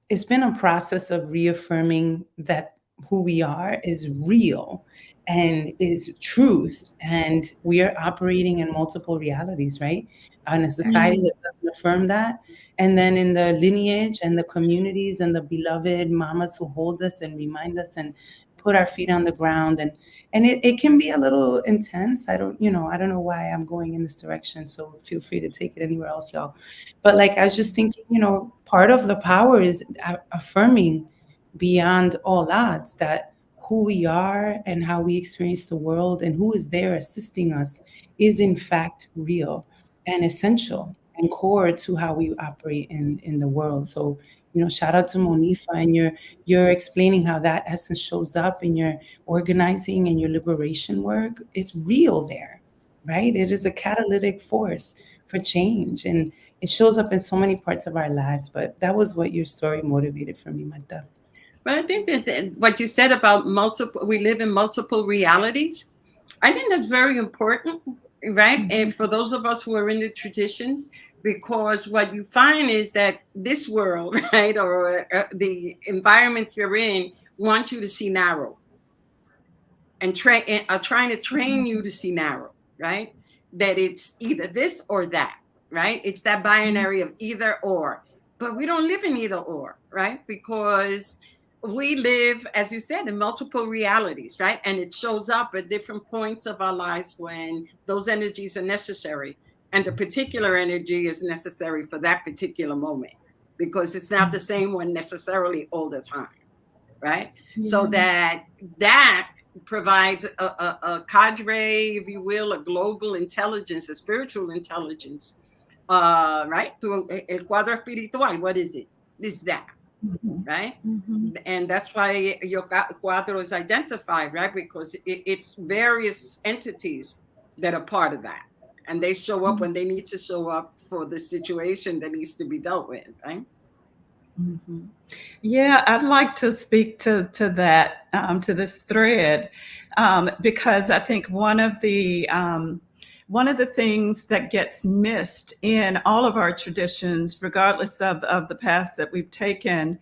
it's been a process of reaffirming that who we are is real and is truth. And we are operating in multiple realities, right? In a society that doesn't affirm that. And then in the lineage and the communities and the beloved mamas who hold us and remind us and put our feet on the ground. And it can be a little intense. I don't know why I'm going in this direction. So feel free to take it anywhere else, y'all. But like I was just thinking, part of the power is affirming beyond all odds that who we are and how we experience the world and who is there assisting us is in fact real and essential and core to how we operate in the world. So, shout out to Monifa, and you're explaining how that essence shows up in your organizing and your liberation work. It's real there, right? It is a catalytic force for change, and it shows up in so many parts of our lives. But that was what your story motivated for me, Magda. But I think that what you said about we live in multiple realities, I think that's very important. right? And for those of us who are in the traditions, because what you find is that this world, right, or the environments you're in, want you to see narrow, and are trying to train you to see narrow, right? That it's either this or that, right? It's that binary of either or. But we don't live in either or, right? Because we live, as you said, in multiple realities, right? And it shows up at different points of our lives when those energies are necessary. And the particular energy is necessary for that particular moment, because it's not the same one necessarily all the time, right? So that provides a cadre, if you will, a global intelligence, a spiritual intelligence, right? Through el cuadro espiritual. What is it? Is that, right? And that's why your cuadro is identified, right? Because it's various entities that are part of that. And they show up when they need to show up for the situation that needs to be dealt with, right? Yeah, I'd like to speak to that, to this thread, because I think one of the things that gets missed in all of our traditions, regardless of the path that we've taken,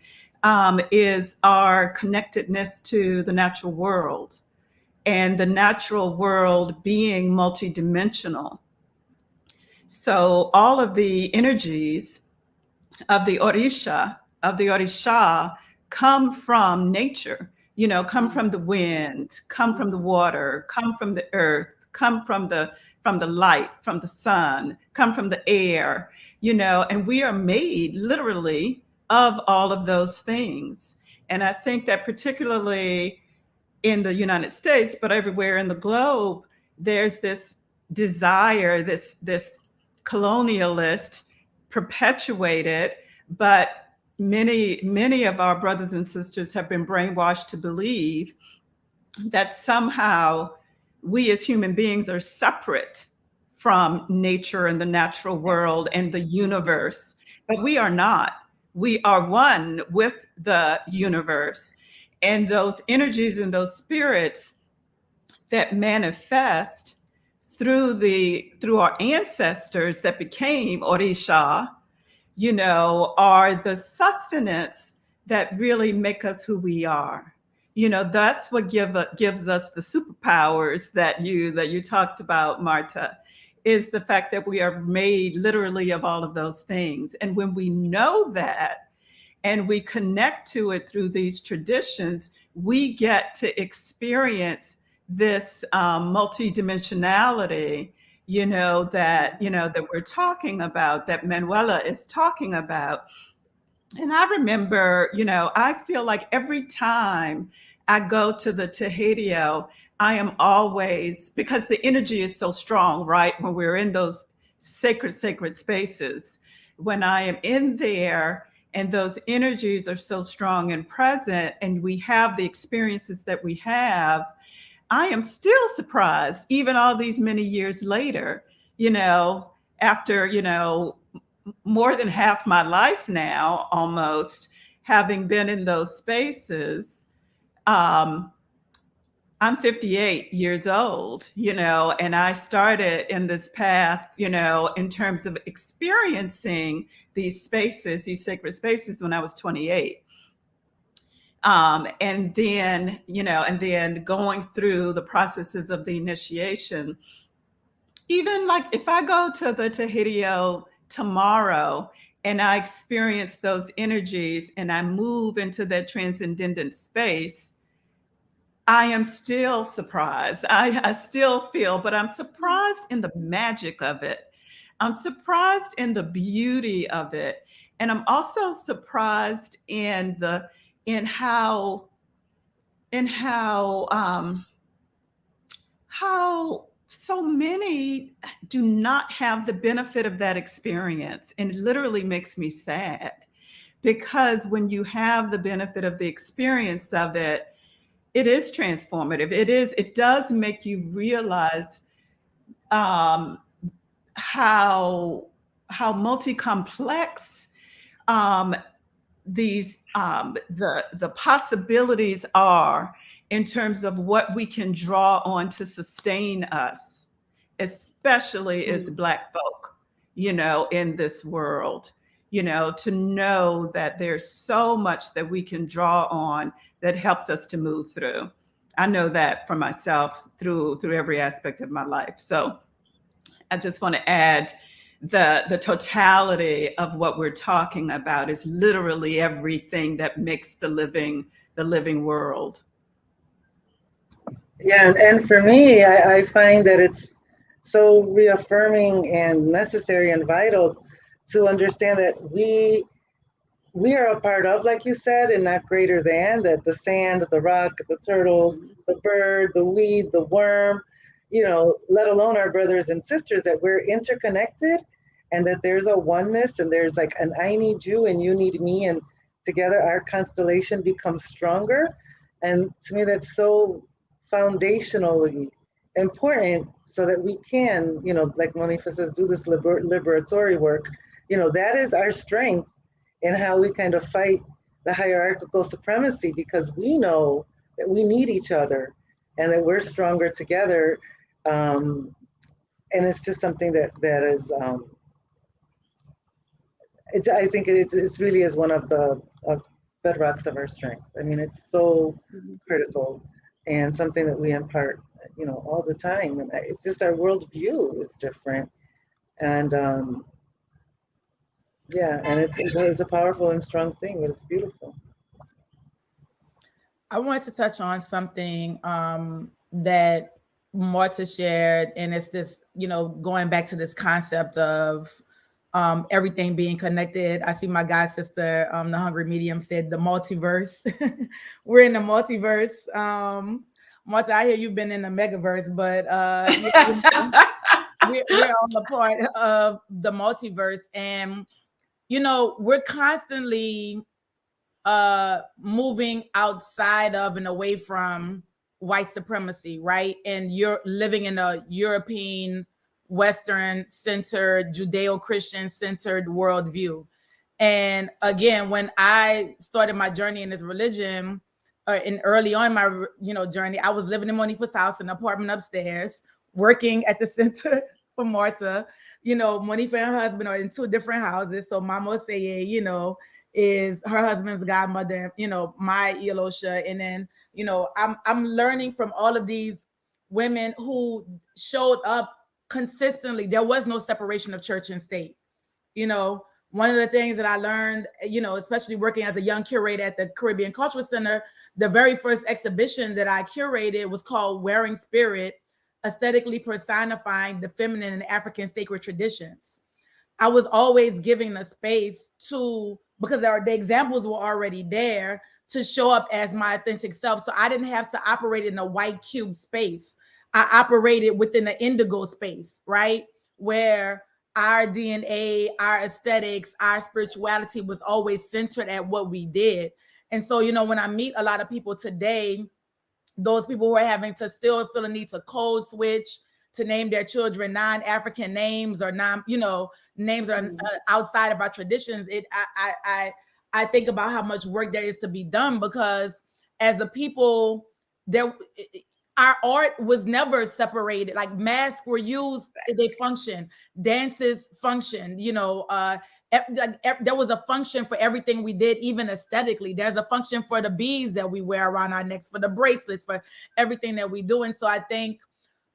is our connectedness to the natural world, and the natural world being multidimensional. So all of the energies of the Orisha, come from nature, come from the wind, come from the water, come from the earth, come from the light, from the sun, come from the air, and we are made literally of all of those things. And I think that particularly in the United States, but everywhere in the globe, there's this desire, this colonialist perpetuated, but many of our brothers and sisters have been brainwashed to believe that somehow we as human beings are separate from nature and the natural world and the universe, but we are not. We are one with the universe, and those energies and those spirits that manifest through our ancestors that became Orisha, are the sustenance that really make us who we are. That's what gives us the superpowers that you talked about, Marta, is the fact that we are made literally of all of those things. And when we know that and we connect to it through these traditions, we get to experience this multidimensionality, that we're talking about, that Manuela is talking about. And I remember, I feel like every time I go to the Tejido, I am always, because the energy is so strong, right? When we're in those sacred spaces, when I am in there and those energies are so strong and present, and we have the experiences that we have, I am still surprised, even all these many years later, after, more than half my life now, almost, having been in those spaces. I'm 58 years old, and I started in this path, in terms of experiencing these spaces, these sacred spaces, when I was 28. And then going through the processes of the initiation. Even like if I go to the Tejido tomorrow and I experience those energies and I move into that transcendent space, I am still surprised. I still feel, but I'm surprised in the magic of it. I'm surprised in the beauty of it. And I'm also surprised in how so many do not have the benefit of that experience. And it literally makes me sad, because when you have the benefit of the experience of it, it is transformative. It does make you realize how multi-complex these the possibilities are in terms of what we can draw on to sustain us especially as Black folk, in this world, to know that there's so much that we can draw on that helps us to move through. I know that for myself through every aspect of my life. So I just want to add the totality of what we're talking about is literally everything that makes the living world. Yeah, and for me, I find that it's so reaffirming and necessary and vital to understand that we are a part of, like you said, and not greater than, that the sand, the rock, the turtle, the bird, the weed, the worm, let alone our brothers and sisters, that we're interconnected and that there's a oneness and there's like an I need you and you need me, and together our constellation becomes stronger. And to me, that's so foundationally important so that we can, like Monifa says, do this liberatory work. That is our strength and how we kind of fight the hierarchical supremacy, because we know that we need each other and that we're stronger together. And it's just something that is, I think it's really is one of the bedrocks of our strength. I mean, it's so critical and something that we impart, all the time. And it's just our worldview is different. And yeah, and it's a powerful and strong thing, and it's beautiful. I wanted to touch on something that Marta shared, and it's this, going back to this concept of everything being connected. I see my god sister, the Hungry Medium, said the multiverse. We're in the multiverse. Marta, I hear you've been in the megaverse, but we're on the part of the multiverse, and we're constantly moving outside of and away from white supremacy, right? And you're living in a European, Western centered, Judeo-Christian centered worldview. And again, when I started my journey in this religion, and early on my journey, I was living in Monifa's house, an apartment upstairs, working at the center for Marta. Monifa and her husband are in two different houses. So Mama Oseye, is her husband's godmother, my Elosha. And then, I'm learning from all of these women who showed up consistently. There was no separation of church and state. One of the things that I learned, especially working as a young curator at the Caribbean Cultural Center, the very first exhibition that I curated was called Wearing Spirit, aesthetically personifying the feminine and African sacred traditions. I was always giving the space to, because the examples were already there, to show up as my authentic self. So I didn't have to operate in a white cube space. I operated within the indigo space, right? Where our DNA, our aesthetics, our spirituality was always centered at what we did. And so, when I meet a lot of people today, those people who are having to still feel the need to code switch, to name their children non-African names or names that are outside of our traditions, I think about how much work there is to be done, because as a people, our art was never separated. Like masks were used, they function, dances function, there was a function for everything we did, even aesthetically. There's a function for the beads that we wear around our necks, for the bracelets, for everything that we do. And so I think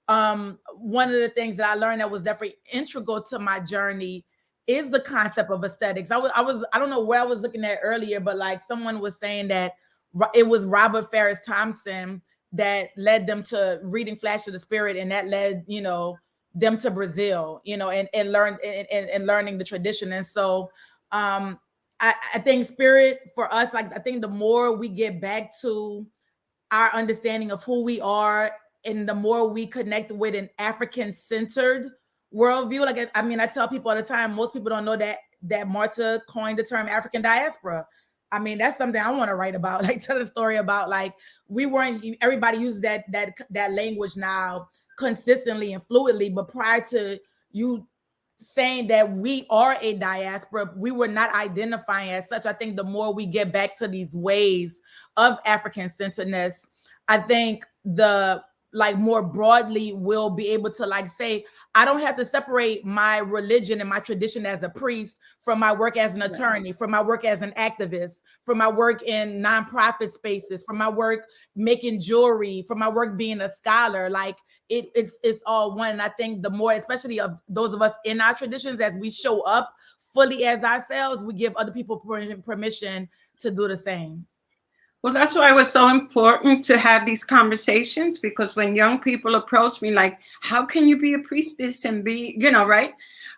one of the things that I learned that was definitely integral to my journey is the concept of aesthetics. I don't know where I was looking at earlier, but like someone was saying that it was Robert Farris Thompson that led them to reading Flash of the Spirit, and that led them to Brazil, and learning the tradition. And so I think spirit for us, like I think the more we get back to our understanding of who we are, and the more we connect with an African-centered worldview. Like, I tell people all the time, most people don't know that Marta coined the term African diaspora. That's something I want to write about, like tell a story about, like everybody uses that language now consistently and fluidly, but prior to you saying that we are a diaspora, we were not identifying as such. I think the more we get back to these ways of African centeredness, I think the like more broadly will be able to like say, I don't have to separate my religion and my tradition as a priest from my work as an attorney, from my work as an activist, from my work in nonprofit spaces, from my work making jewelry, from my work being a scholar. Like it's all one. And I think the more, especially of those of us in our traditions, as we show up fully as ourselves, we give other people permission to do the same. Well, that's why it was so important to have these conversations, because when young people approach me like, how can you be a priestess and be, right,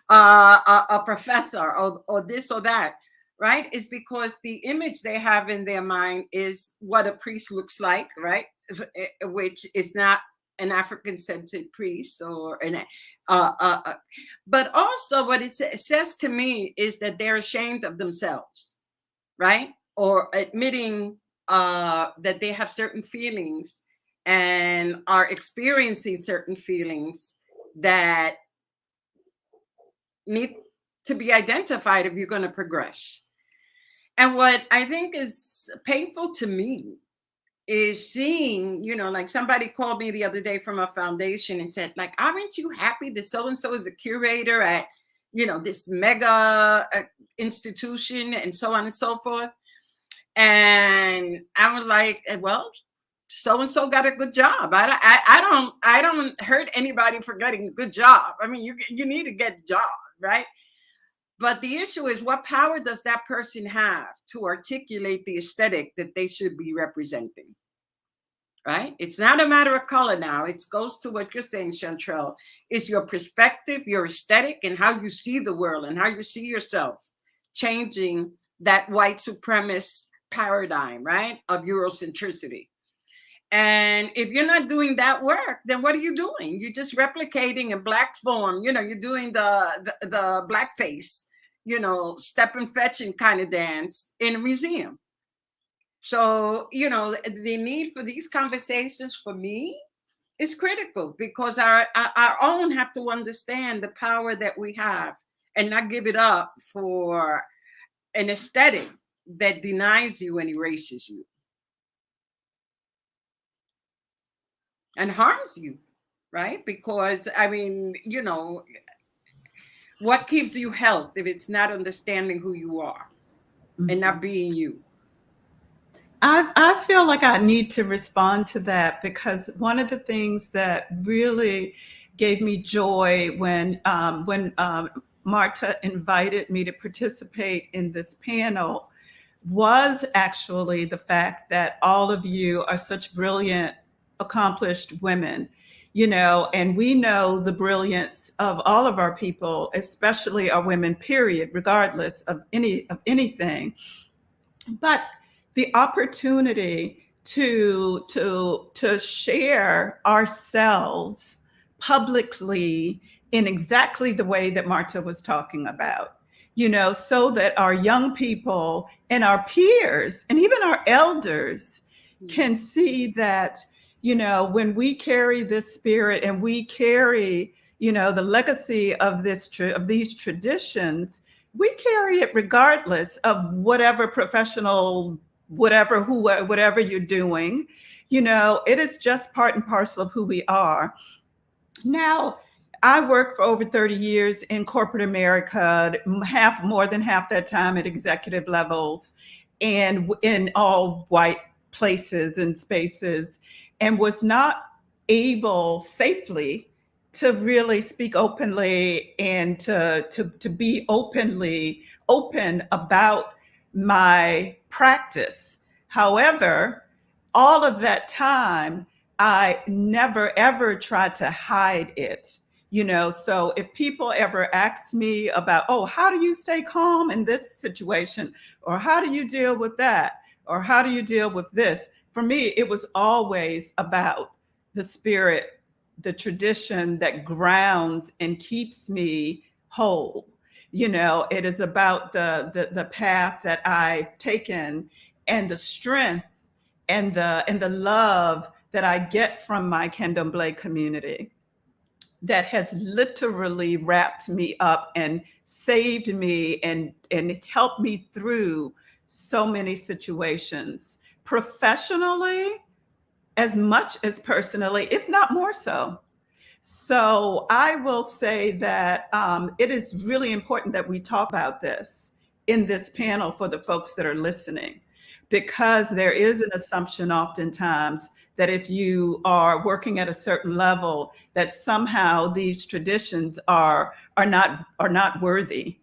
a professor or this or that, right? It's because the image they have in their mind is what a priest looks like, right? Which is not an African-centered priest or but also what it says to me is that they're ashamed of themselves, right? Or admitting that they have certain feelings and are experiencing certain feelings that need to be identified if you're going to progress. And what I think is painful to me is seeing, like somebody called me the other day from a foundation and said, like, aren't you happy that so-and-so is a curator at, this mega institution and so on and so forth? And I was like, well, so-and-so got a good job. I don't hurt anybody for getting a good job. I mean, you need to get a job, right? But the issue is, what power does that person have to articulate the aesthetic that they should be representing? Right? It's not a matter of color now. It goes to what you're saying, Chantrell. It's your perspective, your aesthetic, and how you see the world and how you see yourself changing that white supremacist paradigm, right, of Eurocentricity. And if you're not doing that work, then what are you doing? You're just replicating in black form. You're doing the blackface, step and fetching kind of dance in a museum. So, the need for these conversations for me is critical, because our own have to understand the power that we have and not give it up for an aesthetic that denies you and erases you and harms you, right? Because, I mean, what gives you health if it's not understanding who you are and not being you? I feel like I need to respond to that, because one of the things that really gave me joy when Marta invited me to participate in this panel was actually the fact that all of you are such brilliant, accomplished women, and we know the brilliance of all of our people, especially our women, period, regardless of anything. But the opportunity to share ourselves publicly in exactly the way that Marta was talking about, so that our young people and our peers and even our elders can see that, when we carry this spirit and we carry, the legacy of these traditions, we carry it regardless of whatever professional, whatever you're doing. It is just part and parcel of who we are. Now, I worked for over 30 years in corporate America, more than half that time at executive levels and in all white places and spaces, and was not able safely to really speak openly and to be open about my practice. However, all of that time, I never ever tried to hide it. So if people ever ask me about, oh, how do you stay calm in this situation? Or how do you deal with that? Or how do you deal with this? For me, it was always about the spirit, the tradition that grounds and keeps me whole. It is about the path that I've taken and the strength and the love that I get from my Candomblé community that has literally wrapped me up and saved me and helped me through so many situations. Professionally, as much as personally, if not more so. So I will say that it is really important that we talk about this in this panel for the folks that are listening, because there is an assumption oftentimes that if you are working at a certain level, that somehow these traditions are not worthy.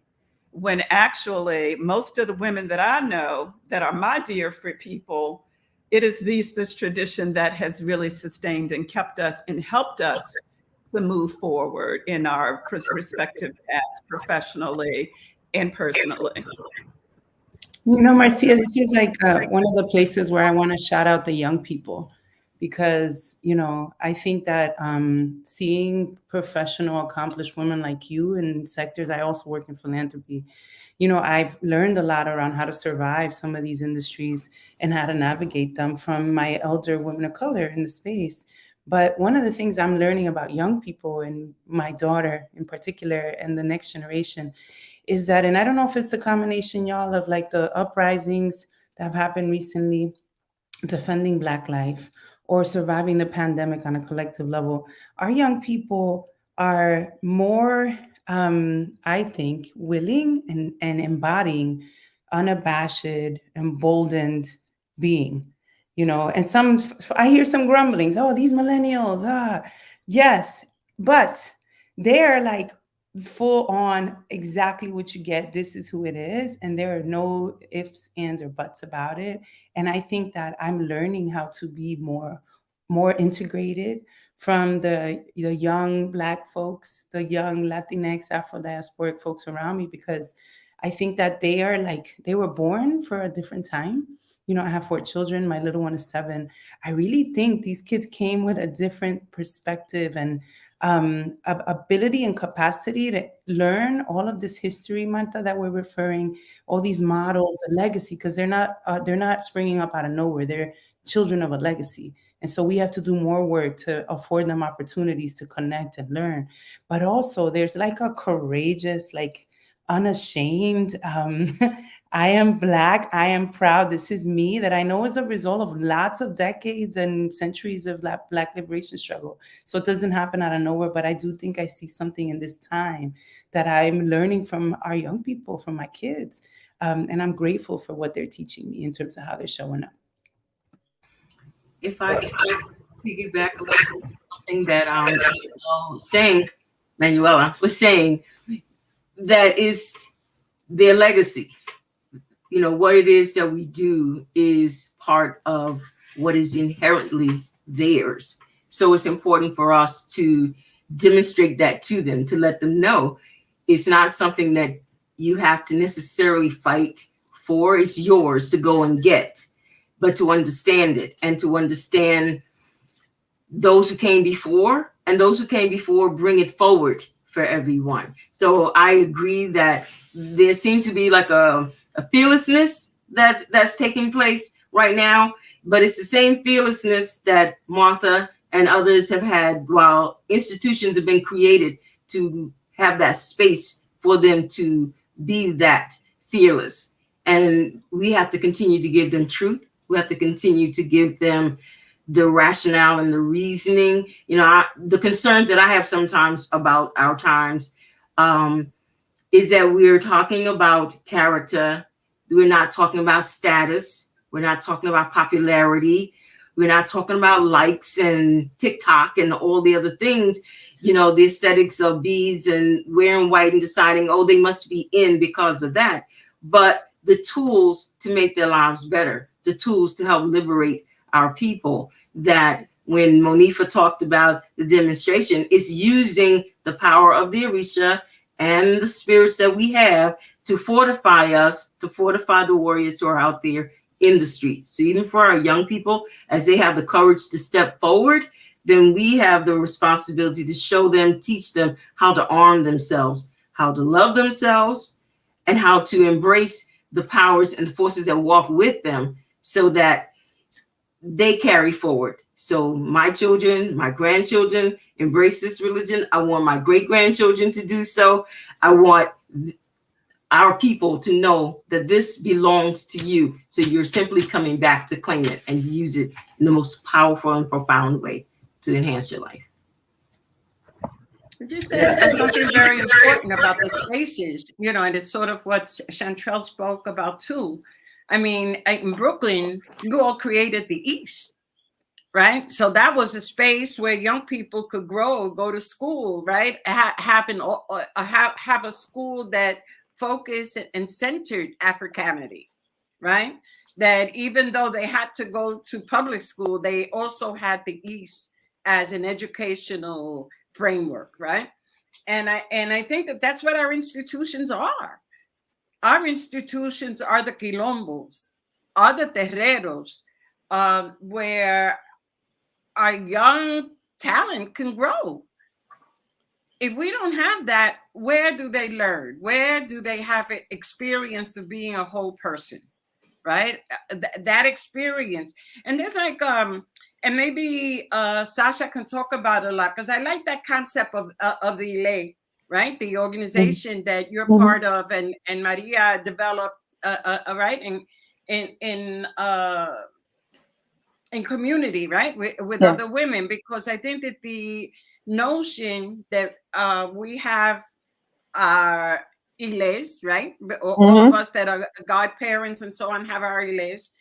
When actually most of the women that I know that are my dear free people, it is this tradition that has really sustained and kept us and helped us to move forward in our respective paths professionally and personally. You know, Marcia, this is like one of the places where I want to shout out the young people, because, you know, I think that seeing professional, accomplished women like you in sectors, I also work in philanthropy, you know, I've learned a lot around how to survive some of these industries and how to navigate them from my elder women of color in the space. But one of the things I'm learning about young people, and my daughter in particular, and the next generation, is that, and I don't know if it's a combination, y'all, of like the uprisings that have happened recently, defending Black life, or surviving the pandemic on a collective level, our young people are more, I think, willing and embodying unabashed, emboldened being. You know, and I hear some grumblings. Oh, these millennials. Yes, but they're like full on exactly what you get. This is who it is, and there are no ifs, ands, or buts about it. And I think that I'm learning how to be more integrated from the young Black folks, the young Latinx, Afro diasporic folks around me, because I think that they were born for a different time. You know, I have 4 children. My little one is 7. I really think these kids came with a different perspective and ability and capacity to learn all of this history, Manta, that we're referring, all these models, a legacy, because they're not springing up out of nowhere. They're children of a legacy. And so we have to do more work to afford them opportunities to connect and learn. But also there's like a courageous, like unashamed, I am Black, I am proud, this is me, that I know is a result of lots of decades and centuries of Black liberation struggle. So it doesn't happen out of nowhere, but I do think I see something in this time that I'm learning from our young people, from my kids. And I'm grateful for what they're teaching me in terms of how they're showing up. If I could piggyback a little thing that saying, Manuela was saying, that is their legacy. You know, what it is that we do is part of what is inherently theirs. So it's important for us to demonstrate that to them, to let them know it's not something that you have to necessarily fight for. It's yours to go and get, but to understand it and to understand those who came before, and those who came before bring it forward for everyone. So I agree that there seems to be like a fearlessness that's taking place right now, but it's the same fearlessness that Martha and others have had while institutions have been created to have that space for them to be that fearless. And we have to continue to give them truth. We have to continue to give them the rationale and the reasoning. You know, the concerns that I have sometimes about our times is that we're talking about character. We're not talking about status. We're not talking about popularity. We're not talking about likes and TikTok and all the other things, you know, the aesthetics of beads and wearing white and deciding, oh, they must be in because of that. But the tools to make their lives better, the tools to help liberate our people, that when Monifa talked about the demonstration, is using the power of the Orisha and the spirits that we have to fortify us, to fortify the warriors who are out there in the street. So even for our young people, as they have the courage to step forward, then we have the responsibility to show them, teach them how to arm themselves, how to love themselves, and how to embrace the powers and the forces that walk with them so that they carry forward. So my children, my grandchildren embrace this religion. I want my great grandchildren to do so. I want our people to know that this belongs to you. So you're simply coming back to claim it and use it in the most powerful and profound way to enhance your life. You said something very important about the spaces, and it's sort of what Chantrell spoke about too. I mean, in Brooklyn, you all created the East, right? So that was a space where young people could grow, go to school, right? Have a school that focused and centered Africanity, right? That even though they had to go to public school, they also had the East as an educational framework, right? And I think that that's what our institutions are. Our institutions are the quilombos, are the terreros, where our young talent can grow. If we don't have that, where do they learn? Where do they have an experience of being a whole person? Right? That experience. And there's like and maybe Sasha can talk about it a lot, because I like that concept of the LA, right? The organization that you're part of, and Maria developed, right, in community, right, with other women, because I think that the notion that we have our Iles, right? All of us that are godparents and so on have our Iles.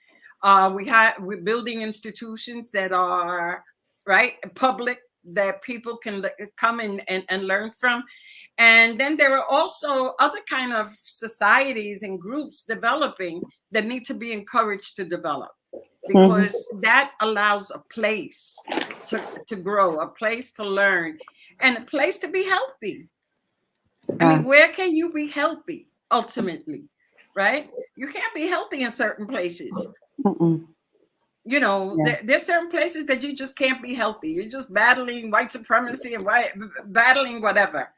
We're building institutions that are, right, public, that people can come and learn from. And then there are also other kind of societies and groups developing that need to be encouraged to develop, because that allows a place to grow, a place to learn, and a place to be healthy. I mean, where can you be healthy ultimately, right? You can't be healthy in certain places. There's certain places that you just can't be healthy. You're just battling white supremacy and battling whatever.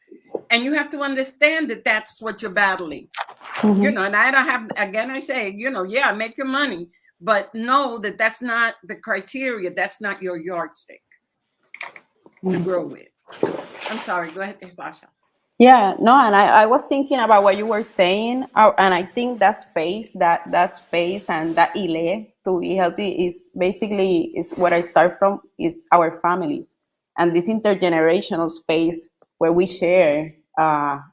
And you have to understand that that's what you're battling. And I don't have, again, I say, yeah, make your money, but know that that's not the criteria. That's not your yardstick to grow with. I'm sorry. Go ahead, Sasha. Yeah, no, and I was thinking about what you were saying, and I think that space and that ile to be healthy is basically is what I start from is our families and this intergenerational space where we share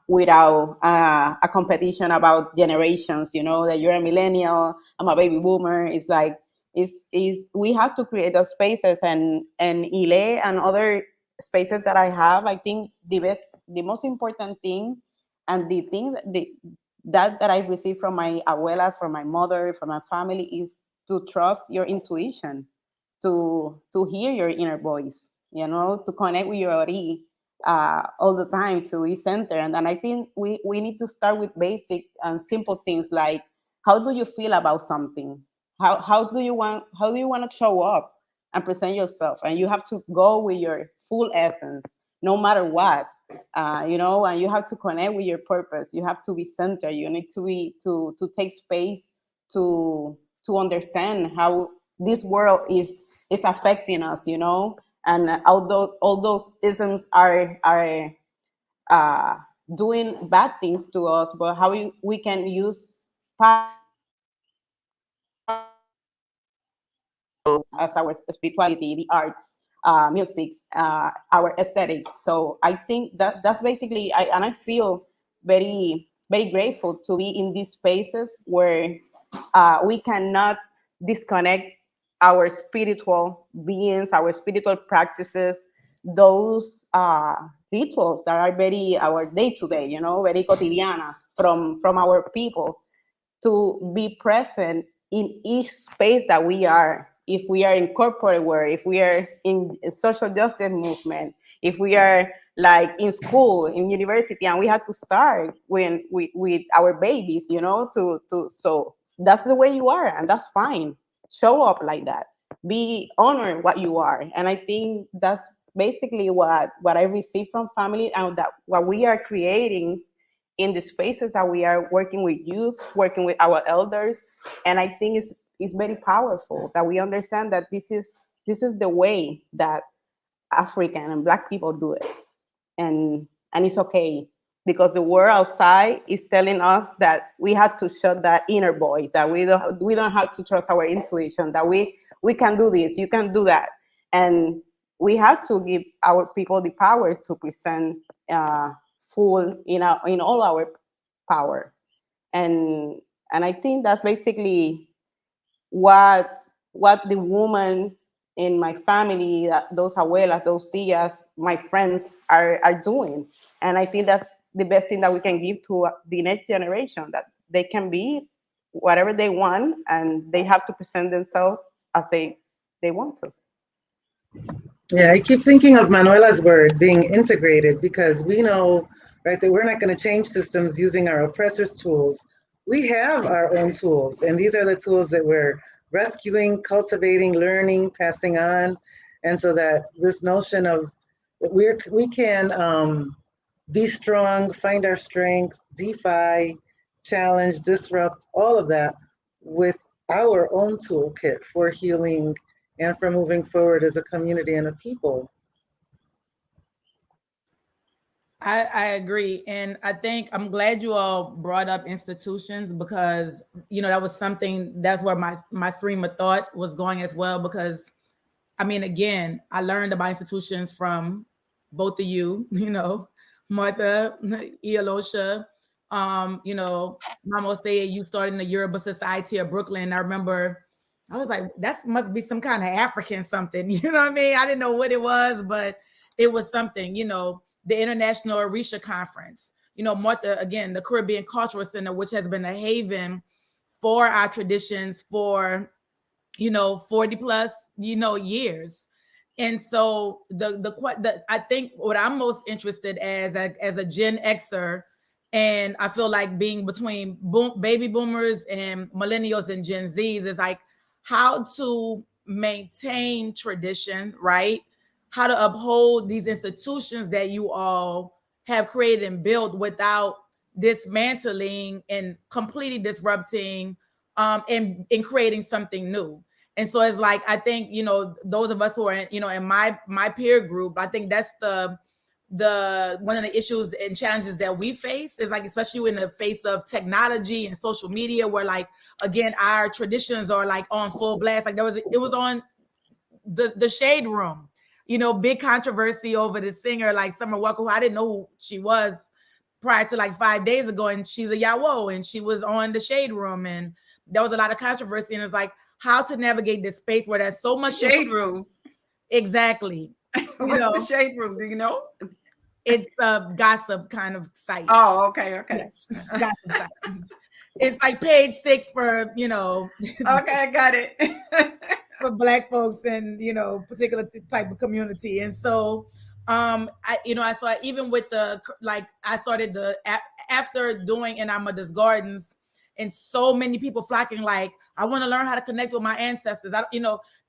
without a competition about generations. That you're a millennial, I'm a baby boomer. It's like is we have to create those spaces, and ile and other spaces that I have. I think the most important thing, and the thing that I received from my abuelas, from my mother, from my family, is to trust your intuition, to hear your inner voice, to connect with your ori all the time, to be centered. And I think we need to start with basic and simple things like, how do you feel about something? How do you want to show up and present yourself? And you have to go with your full essence, no matter what. And you have to connect with your purpose. You have to be centered. You need to take space to understand how this world is affecting us. And all those isms are doing bad things to us, but how we can use as our spirituality, the arts, music, our aesthetics. So I think that's basically, and I feel very, very grateful to be in these spaces where we cannot disconnect our spiritual beings, our spiritual practices, those rituals that are very our day to day, very cotidianas from our people, to be present in each space that we are. If we are in corporate work, if we are in social justice movement, if we are like in school, in university, and we have to start with our babies, so that's the way you are, and that's fine. Show up like that. Be honor what you are, and I think that's basically what I receive from family, and that what we are creating in the spaces that we are working with youth, working with our elders. And I think it's very powerful that we understand that this is the way that African and Black people do it, and it's okay, because the world outside is telling us that we have to shut that inner voice, that we don't have to trust our intuition, that we can do this, you can do that, and we have to give our people the power to present full in all our power, and I think that's basically what the woman in my family, those abuelas, those tias, my friends are doing. And I think that's the best thing that we can give to the next generation, that they can be whatever they want and they have to present themselves as they want to. Yeah, I keep thinking of Manuela's word, being integrated, because we know, right, that we're not going to change systems using our oppressors' tools. We have our own tools, and these are the tools that we're rescuing, cultivating, learning, passing on. And so that this notion of that we can be strong, find our strength, defy, challenge, disrupt, all of that with our own toolkit for healing and for moving forward as a community and a people. I agree. And I think I'm glad you all brought up institutions, because, that was something, that's where my stream of thought was going as well. Because, I mean, again, I learned about institutions from both of you, Martha, Eolosha, Mama say you started in the Yoruba Society of Brooklyn. I remember I was like, that must be some kind of African something. You know what I mean? I didn't know what it was, but it was something, the International Orisha Conference, Martha, again, the Caribbean Cultural Center, which has been a haven for our traditions for, 40 plus, years. And so I think what I'm most interested as a Gen Xer, and I feel like being between baby boomers and millennials and Gen Zs, is like how to maintain tradition, right? How to uphold these institutions that you all have created and built without dismantling and completely disrupting, and creating something new. And so it's like, I think, those of us who are in my peer group, I think that's the one of the issues and challenges that we face, is like, especially in the face of technology and social media, where like, again, our traditions are like on full blast. Like it was on the Shade Room, big controversy over the singer like Summer Walker, who I didn't know who she was prior to like 5 days ago, and she's a Yawo, and she was on the Shade Room, and there was a lot of controversy. And it's like, how to navigate this space where there's so much Shade Room. Exactly. What's the Shade Room? Do you know? It's a gossip kind of site. Oh, okay. Yes, gossip site. It's like page 6 for, Okay, I got it. for Black folks and, particular type of community. And so, I saw even with I started after doing Enamadas Gardens, and so many people flocking, like, I want to learn how to connect with my ancestors.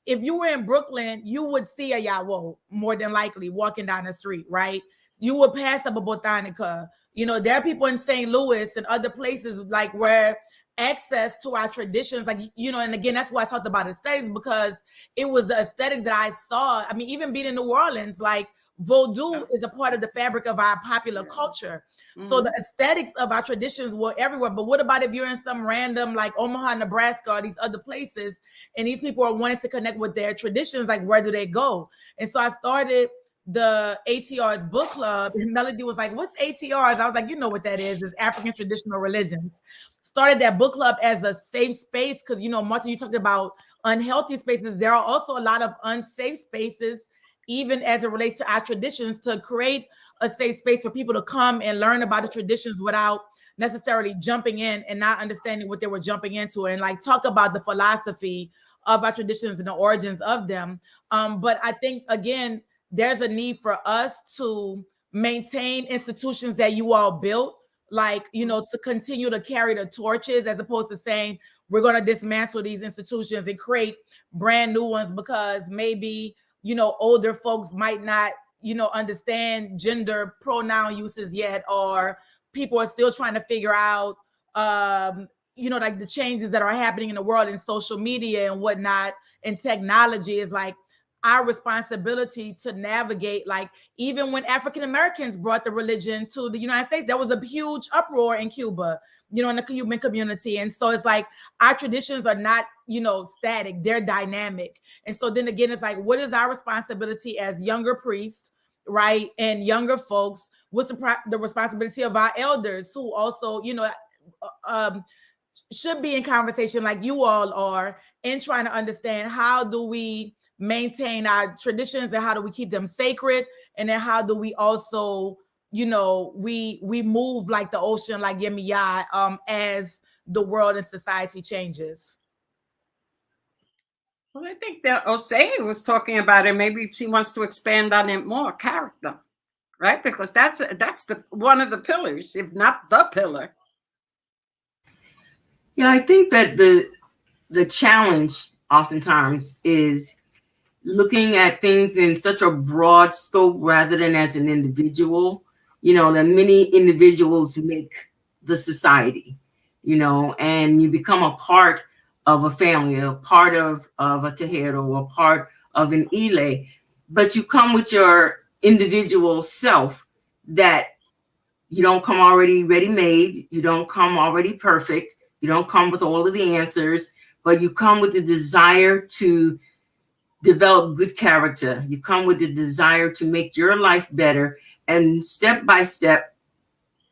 If you were in Brooklyn, you would see a Yawo more than likely walking down the street, right? You would pass up a Botanica. There are people in St. Louis and other places like where access to our traditions, like, and again, that's why I talked about aesthetics, because it was the aesthetics that I saw. I mean, even being in New Orleans, like, Vodou is a part of the fabric of our popular culture. Mm-hmm. So the aesthetics of our traditions were everywhere. But what about if you're in some random, like Omaha, Nebraska, or these other places, and these people are wanting to connect with their traditions? Like, where do they go? And so I started the ATR's book club, and Melody was like, what's ATR's? I was like, you know what that is. It's African Traditional Religions. Started that book club as a safe space, because, Martha, you talked about unhealthy spaces. There are also a lot of unsafe spaces, even as it relates to our traditions, to create a safe space for people to come and learn about the traditions without necessarily jumping in and not understanding what they were jumping into, and like talk about the philosophy of our traditions and the origins of them. But I think, again, there's a need for us to maintain institutions that you all built, like, to continue to carry the torches, as opposed to saying we're going to dismantle these institutions and create brand new ones, because maybe, older folks might not, understand gender pronoun uses yet, or people are still trying to figure out, like the changes that are happening in the world in social media and whatnot, and technology is like, our responsibility to navigate. Like, even when African Americans brought the religion to the United States, there was a huge uproar in Cuba, you know, in the Cuban community. And so it's like our traditions are not, you know, static, they're dynamic. And so then again, it's like, what is our responsibility as younger priests, right, and younger folks? What's the responsibility of our elders, who also, you know, should be in conversation like you all are, in trying to understand how do we maintain our traditions and how do we keep them sacred, and then how do we also, you know, we move like the ocean, like Yemiya, as the world and society changes. Well, I think that Aché was talking about it. Maybe she wants to expand on it more, character, right? Because that's the one of the pillars, if not the pillar. Yeah, I think that the challenge oftentimes is looking at things in such a broad scope rather than as an individual. You know, that many individuals make the society, you know, and you become a part of a family, a part of a Tejero, a part of an Ile, but you come with your individual self, that you don't come already ready-made, you don't come already perfect, you don't come with all of the answers, but you come with the desire to develop good character. You come with the desire to make your life better, and step by step,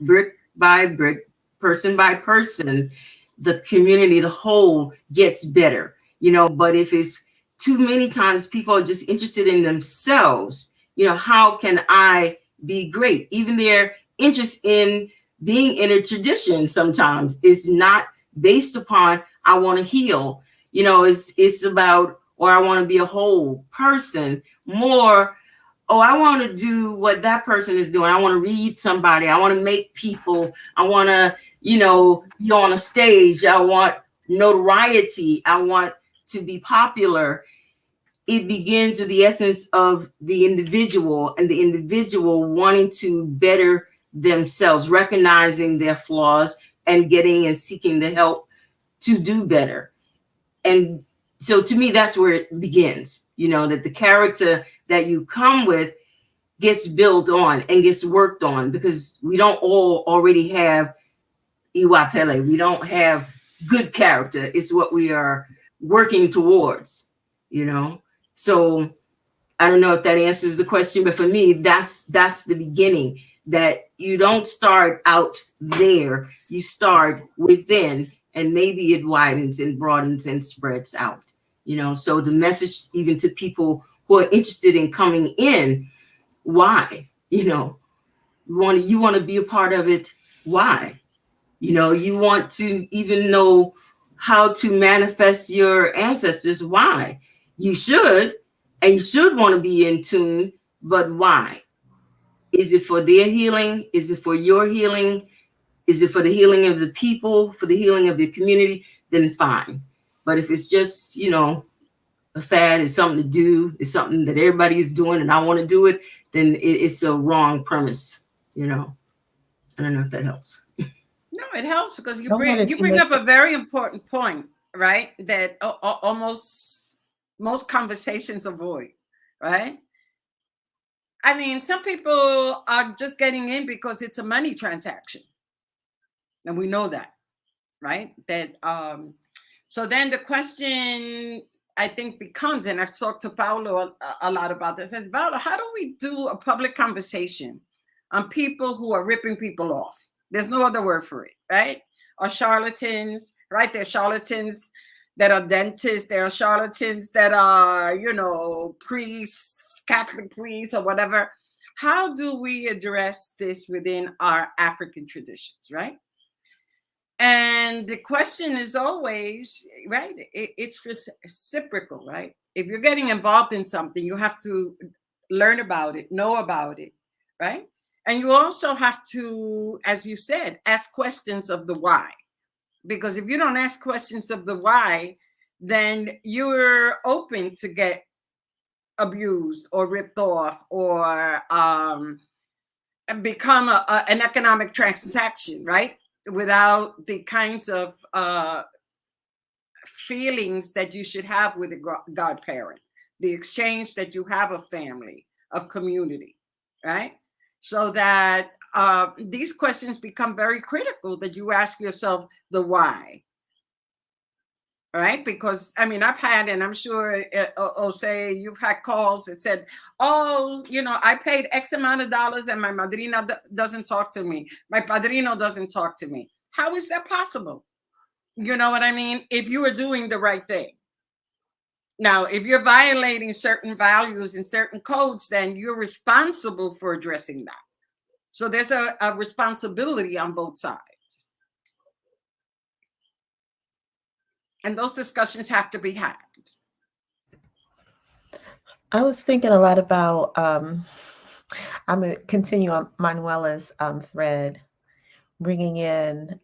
brick by brick, person by person, the community, the whole gets better, you know. But if it's too many times people are just interested in themselves, you know, how can I be great? Even their interest in being in a tradition sometimes is not based upon, I want to heal, you know, it's about, or I want to be a whole person, more, oh, I want to do what that person is doing. I want to read somebody. I want to make people. I want to, you know, be on a stage. I want notoriety. I want to be popular. It begins with the essence of the individual, and the individual wanting to better themselves, recognizing their flaws and getting and seeking the help to do better. And so to me, that's where it begins, you know, that the character that you come with gets built on and gets worked on, because we don't all already have Iwapele. We don't have good character. It's what we are working towards, you know. So I don't know if that answers the question, but for me, that's the beginning, that you don't start out there, you start within, and maybe it widens and broadens and spreads out, you know. So the message, even to people who are interested in coming in, why, you know, you want to be a part of it, why, you know, you want to even know how to manifest your ancestors, why, you should, and you should want to be in tune, but why? Is it for their healing? Is it for your healing? Is it for the healing of the people, for the healing of the community? Then fine. But if it's just, you know, a fad, it's something to do, it's something that everybody is doing and I want to do it, then it's a wrong premise, you know. I don't know if that helps. No, it helps, because you bring up a very important point, right? That almost most conversations avoid, right? I mean, some people are just getting in because it's a money transaction, and we know that, right? That so then the question, I think, becomes, and I've talked to Paulo a lot about this, is, Paulo, how do we do a public conversation on people who are ripping people off? There's no other word for it, right? Or charlatans, right? They're charlatans that are dentists. There are charlatans that are, you know, priests, Catholic priests, or whatever. How do we address this within our African traditions, right? And the question is always, right, it's reciprocal, right? If you're getting involved in something, you have to learn about it, know about it, right? And you also have to, as you said, ask questions of the why. Because if you don't ask questions of the why, then you're open to get abused or ripped off, or become an economic transaction, right? Without the kinds of feelings that you should have with a godparent. the exchange that you have of family, of community, right? So that these questions become very critical, that you ask yourself the why, right? Because I mean, I've had, and I'm sure, say you've had calls that said, oh, I paid X amount of dollars and my madrina doesn't talk to me. My padrino doesn't talk to me. How is that possible? You know what I mean? If you are doing the right thing. Now, if you're violating certain values and certain codes, then you're responsible for addressing that. So there's a responsibility on both sides. And those discussions have to be had. I was thinking a lot about, I'm going to continue on Manuela's thread, bringing in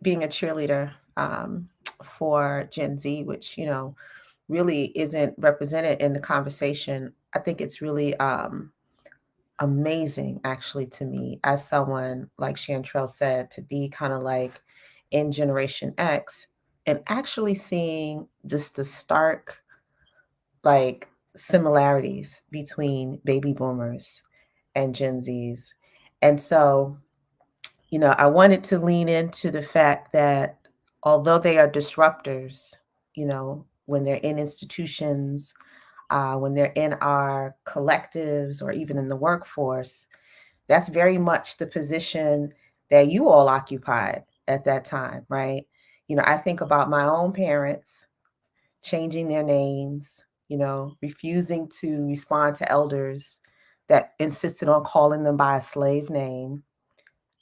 being a cheerleader for Gen Z, which, really isn't represented in the conversation. I think it's really amazing, actually, to me, as someone, like Chantrell said, to be kind of like in Generation X and actually seeing just the stark, like, similarities between baby boomers and Gen Zs. And so, I wanted to lean into the fact that although they are disruptors, when they're in institutions, when they're in our collectives or even in the workforce, that's very much the position that you all occupied at that time, right? I think about my own parents changing their names, refusing to respond to elders that insisted on calling them by a slave name.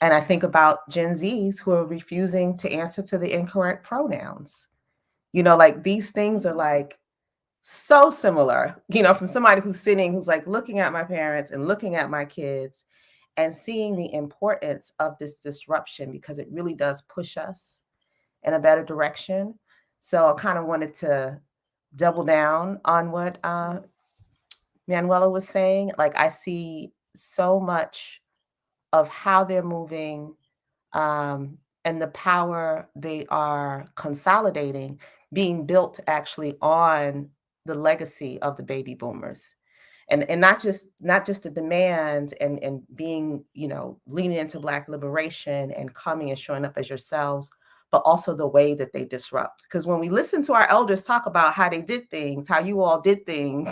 And I think about Gen Zs who are refusing to answer to the incorrect pronouns. Like these things are like so similar, from somebody who's like looking at my parents and looking at my kids and seeing the importance of this disruption, because it really does push us in a better direction. So I kind of wanted to double down on what Manuela was saying. Like, I see so much of how they're moving and the power they are consolidating being built actually on the legacy of the baby boomers. And not just the demands and being, leaning into Black liberation and coming and showing up as yourselves, but also the way that they disrupt. Because when we listen to our elders talk about how they did things, how you all did things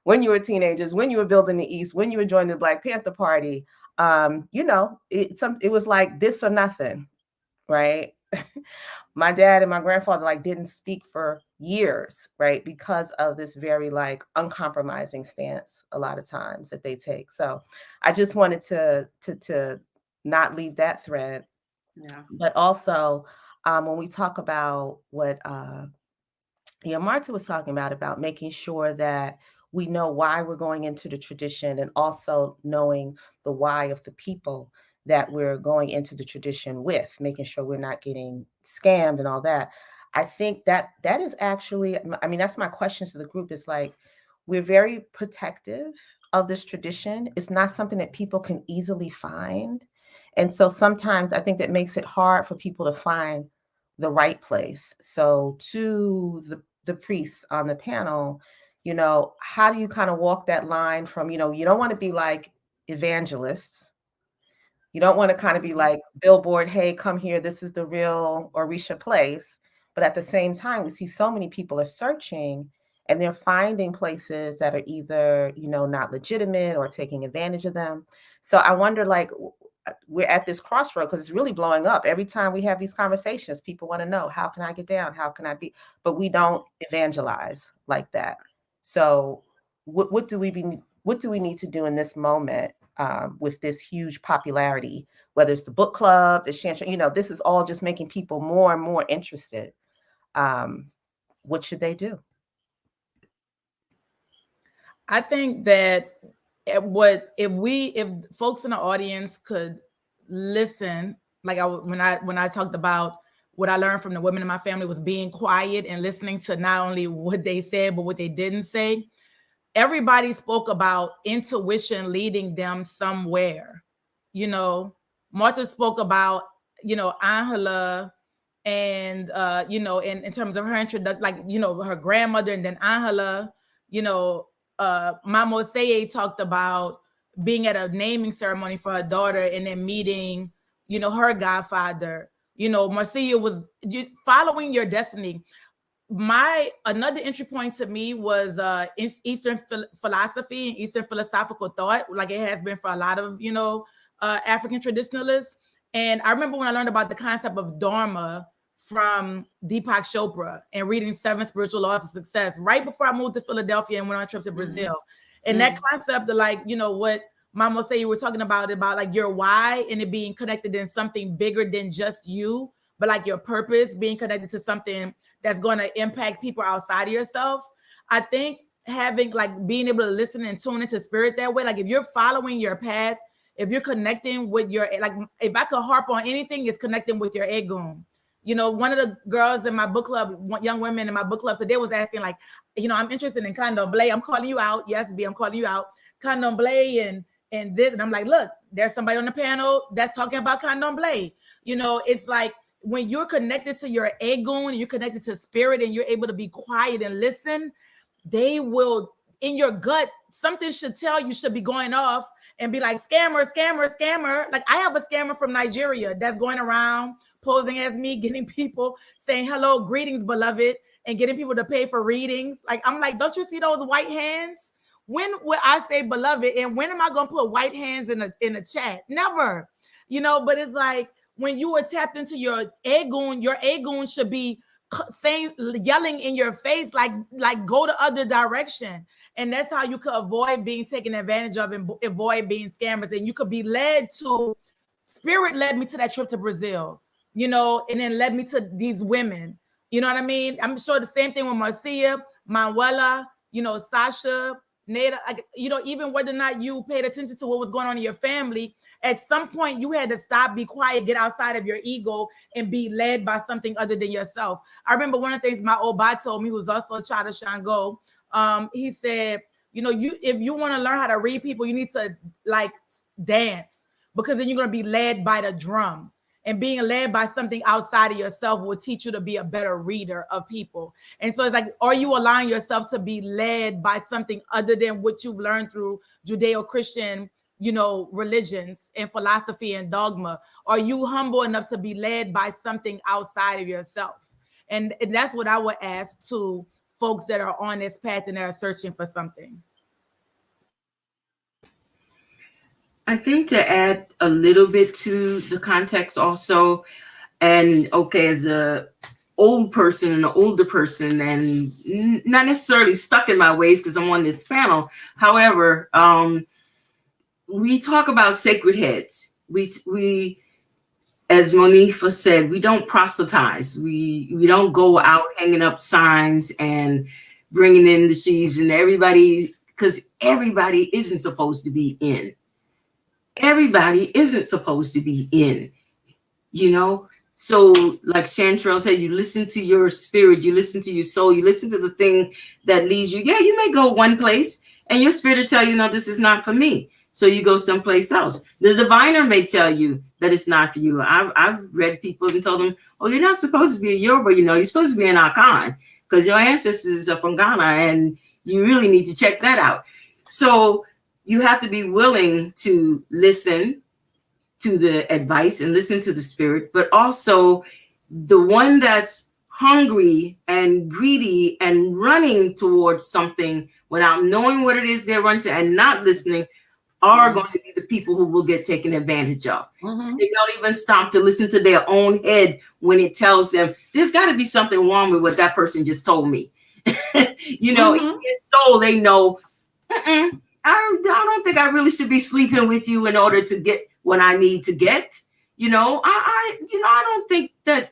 when you were teenagers, when you were building the East, when you were joining the Black Panther Party, it was like this or nothing, right? My dad and my grandfather didn't speak for years, right? Because of this very uncompromising stance a lot of times that they take. So I just wanted to not leave that thread. Yeah. But also when we talk about what Marta was talking about making sure that we know why we're going into the tradition, and also knowing the why of the people that we're going into the tradition with, making sure we're not getting scammed and all that. I think that is actually, that's my question to the group, is we're very protective of this tradition. It's not something that people can easily find. And so sometimes I think that makes it hard for people to find the right place. So to the priests on the panel, how do you kind of walk that line from, you don't want to be like evangelists. You don't want to kind of be like billboard, hey, come here, this is the real Orisha place. But at the same time, we see so many people are searching and they're finding places that are either, not legitimate or taking advantage of them. So I wonder, we're at this crossroad because it's really blowing up. Every time we have these conversations, people want to know, how can I get down? How can I be? But we don't evangelize like that. So what do we need to do in this moment with this huge popularity, whether it's the book club, the Chantrell, this is all just making people more and more interested. What should they do? I think that if folks in the audience could listen, like when I talked about what I learned from the women in my family was being quiet and listening to not only what they said, but what they didn't say. Everybody spoke about intuition leading them somewhere. Martha spoke about, Angela And you know, in terms of her introduction, like, you know, her grandmother, and then Angela, you know, Mama Oseye talked about being at a naming ceremony for her daughter, and then meeting, you know, her godfather. You know, Marcia was following your destiny. My another entry point to me was Eastern philosophy and Eastern philosophical thought, like it has been for a lot of, you know, African traditionalists. And I remember when I learned about the concept of Dharma from Deepak Chopra and reading Seven Spiritual Laws of Success right before I moved to Philadelphia and went on a trip to Brazil. And that concept of, like, you know, what Mama say you were talking about like your why and it being connected in something bigger than just you, but like your purpose being connected to something that's going to impact people outside of yourself. I think having, like, being able to listen and tune into spirit that way, like if you're following your path, if you're connecting with your, like, if I could harp on anything, it's connecting with your egun. You know, one of the girls in my book club, young women in my book club today was asking, like, you know, I'm interested in candomblé. I'm calling you out. Yes, B, I'm calling you out. Candomblé and this. And I'm like, look, there's somebody on the panel that's talking about candomblé. You know, it's like when you're connected to your egun and you're connected to spirit and you're able to be quiet and listen, they will, in your gut, something should tell you should be going off and be like, scammer, scammer, scammer. Like, I have a scammer from Nigeria that's going around posing as me, getting people saying, hello, greetings, beloved, and getting people to pay for readings. Like, I'm like, don't you see those white hands? When will I say beloved? And when am I going to put white hands in a chat? Never, you know, but it's like, when you are tapped into your egun should be saying, yelling in your face, like go the other direction. And that's how you could avoid being taken advantage of and avoid being scammers. And you could be led to, spirit led me to that trip to Brazil, you know, and then led me to these women. You know what I mean? I'm sure the same thing with Marcia, Manuela, you know, Sasha, Nada, you know, even whether or not you paid attention to what was going on in your family, at some point you had to stop, be quiet, get outside of your ego and be led by something other than yourself. I remember one of the things my old bot told me, who's also a child of Shango, he said, you know, if you want to learn how to read people, you need to, like, dance, because then you're going to be led by the drum. And being led by something outside of yourself will teach you to be a better reader of people. And so it's like, are you allowing yourself to be led by something other than what you've learned through Judeo-Christian, you know, religions and philosophy and dogma? Are you humble enough to be led by something outside of yourself? And that's what I would ask to folks that are on this path and are searching for something. I think to add a little bit to the context also, and okay, as a old person and an older person, and not necessarily stuck in my ways because I'm on this panel. However, we talk about sacred heads. We as Monifa said, we don't proselytize. We don't go out hanging up signs and bringing in the sheaves and everybody, because everybody isn't supposed to be in. Everybody isn't supposed to be in, you know? So like Chantrell said, you listen to your spirit, you listen to your soul, you listen to the thing that leads you. Yeah, you may go one place and your spirit will tell you, no, this is not for me. So you go someplace else. The diviner may tell you that it's not for you. I've read people and told them, oh, you're not supposed to be a Yoruba, you know, you're supposed to be an Akan because your ancestors are from Ghana and you really need to check that out. So you have to be willing to listen to the advice and listen to the spirit, but also the one that's hungry and greedy and running towards something without knowing what it is they're running to and not listening are going to be the people who will get taken advantage of. They don't even stop to listen to their own head when it tells them there's got to be something wrong with what that person just told me. You know, so they know, I don't think I really should be sleeping with you in order to get what I need to get. You know, I don't think that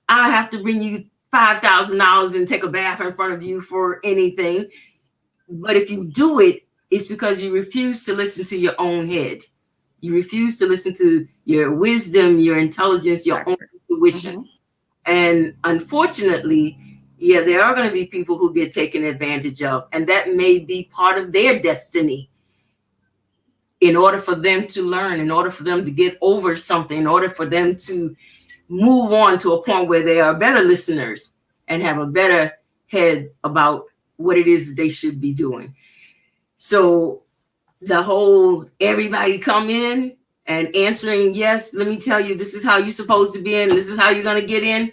I have to bring you $5,000 and take a bath in front of you for anything. But if you do it, it's because you refuse to listen to your own head. You refuse to listen to your wisdom, your intelligence, your own intuition. And unfortunately, yeah, there are going to be people who get taken advantage of, and that may be part of their destiny. In order for them to learn, in order for them to get over something, in order for them to move on to a point where they are better listeners and have a better head about what it is they should be doing. So the whole everybody come in and answering, yes, let me tell you, this is how you're supposed to be in, this is how you're going to get in.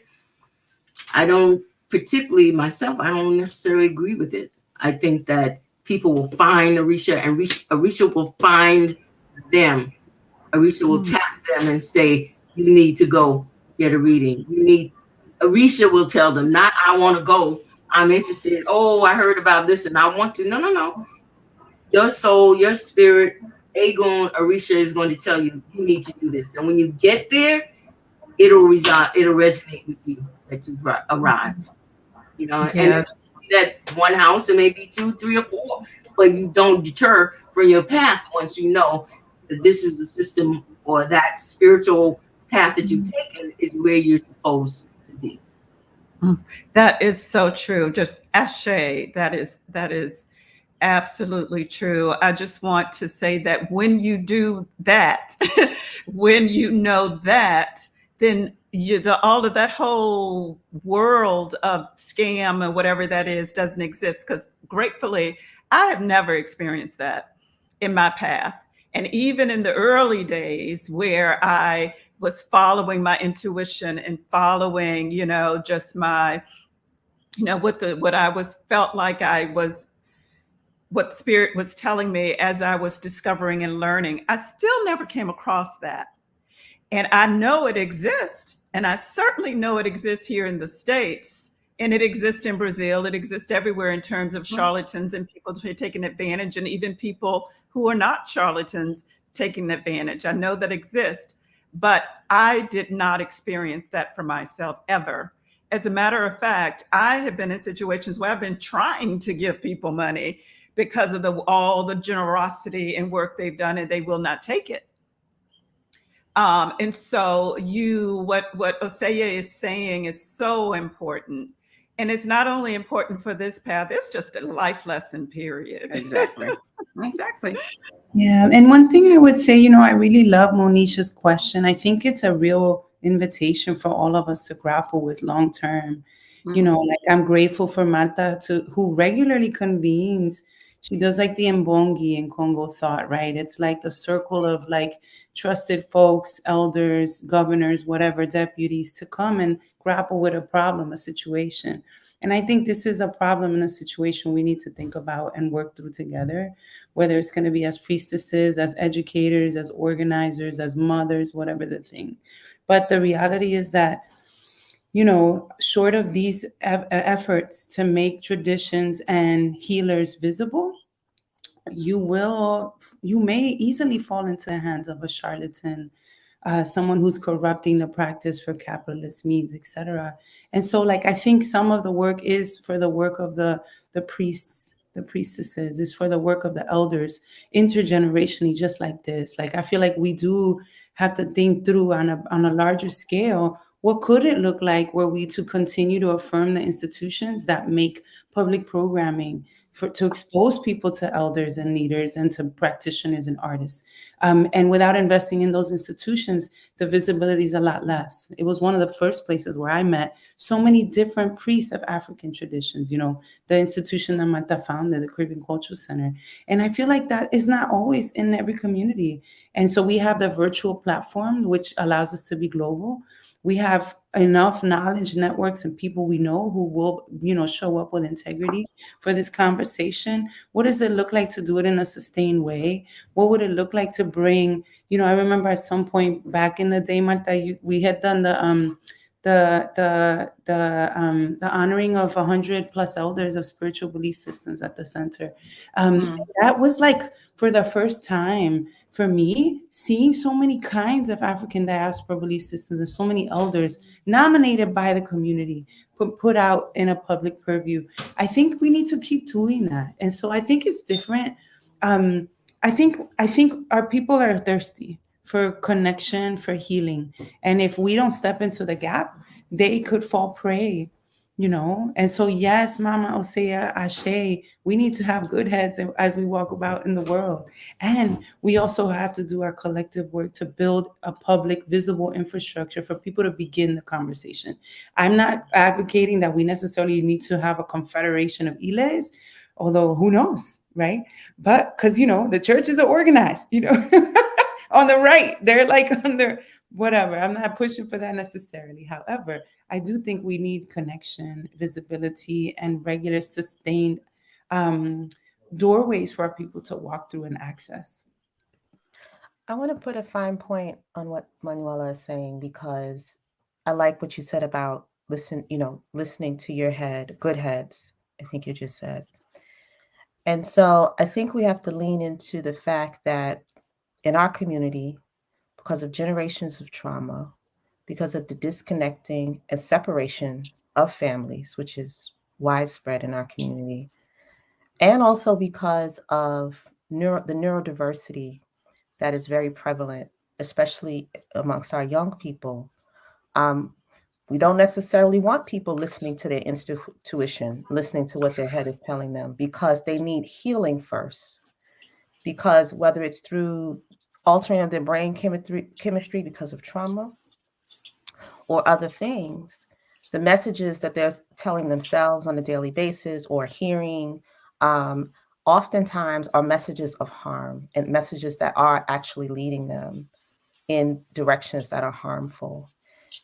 I don't particularly myself, I don't necessarily agree with it. I think that people will find Arisha and Arisha will find them. Arisha will tap them and say, you need to go get a reading. Arisha will tell them, not I want to go. I'm interested. Oh, I heard about this and I want to. No. Your soul, your spirit, Aegon, Arisha is going to tell you, you need to do this. And when you get there, it'll resonate with you that you arrived. You know, and that one house, it may be 2, 3, or 4, but you don't deter from your path once you know that this is the system or that spiritual path that you've taken is where you're supposed to be. That is so true. Just Aché, that is absolutely true. I just want to say that when you do that, when you know that, then all of that whole world of scam and whatever that is doesn't exist. Because gratefully, I have never experienced that in my path. And even in the early days where I was following my intuition and following, just my, what I was felt like I was, what spirit was telling me as I was discovering and learning, I still never came across that. And I know it exists. And I certainly know it exists here in the States. And it exists in Brazil. It exists everywhere in terms of charlatans and people taking advantage, and even people who are not charlatans taking advantage. I know that exists, but I did not experience that for myself ever. As a matter of fact, I have been in situations where I've been trying to give people money because of all the generosity and work they've done, and they will not take it. And so what Oseye is saying is so important. And it's not only important for this path, it's just a life lesson, period. Exactly. Exactly. Yeah. And one thing I would say, I really love Monisha's question. I think it's a real invitation for all of us to grapple with long term. Like I'm grateful for Marta who regularly convenes. She does like the Mbongi in Congo Thought, right? It's like the circle of like trusted folks, elders, governors, whatever, deputies to come and grapple with a problem, a situation. And I think this is a problem and a situation we need to think about and work through together, whether it's going to be as priestesses, as educators, as organizers, as mothers, whatever the thing. But the reality is that, short of these efforts to make traditions and healers visible, you may easily fall into the hands of a charlatan, someone who's corrupting the practice for capitalist means, etc. And so, like, I think some of the work is for the work of the priests, the priestesses, is for the work of the elders intergenerationally, just like this. Like, I feel like we do have to think through on a larger scale. What could it look like were we to continue to affirm the institutions that make public programming to expose people to elders and leaders and to practitioners and artists? And without investing in those institutions, the visibility is a lot less. It was one of the first places where I met so many different priests of African traditions, the institution that Marta founded, the Caribbean Cultural Center. And I feel like that is not always in every community. And so we have the virtual platform, which allows us to be global. We have enough knowledge networks and people we know who will, show up with integrity for this conversation. What does it look like to do it in a sustained way? What would it look like to bring, I remember at some point back in the day, Marta, we had done the honoring of 100 plus elders of spiritual belief systems at the center. That was like, for the first time for me, seeing so many kinds of African diaspora belief systems and so many elders nominated by the community, put out in a public purview. I think we need to keep doing that. And so I think it's different. I think our people are thirsty for connection, for healing. And if we don't step into the gap, they could fall prey And so, yes, Mama Osea, Aché, we need to have good heads as we walk about in the world. And we also have to do our collective work to build a public, visible infrastructure for people to begin the conversation. I'm not advocating that we necessarily need to have a confederation of Iles, although who knows, right? But because, the churches are organized, on the right, they're like under whatever. I'm not pushing for that necessarily. However, I do think we need connection, visibility, and regular sustained doorways for our people to walk through and access. I want to put a fine point on what Manuela is saying, because I like what you said about listening to your head, good heads, I think you just said. And so I think we have to lean into the fact that in our community, because of generations of trauma, because of the disconnecting and separation of families, which is widespread in our community, and also because of the neurodiversity that is very prevalent, especially amongst our young people. We don't necessarily want people listening to their intuition, listening to what their head is telling them, because they need healing first. Because whether it's through altering of their brain chemistry because of trauma or other things, the messages that they're telling themselves on a daily basis or hearing oftentimes are messages of harm, and messages that are actually leading them in directions that are harmful.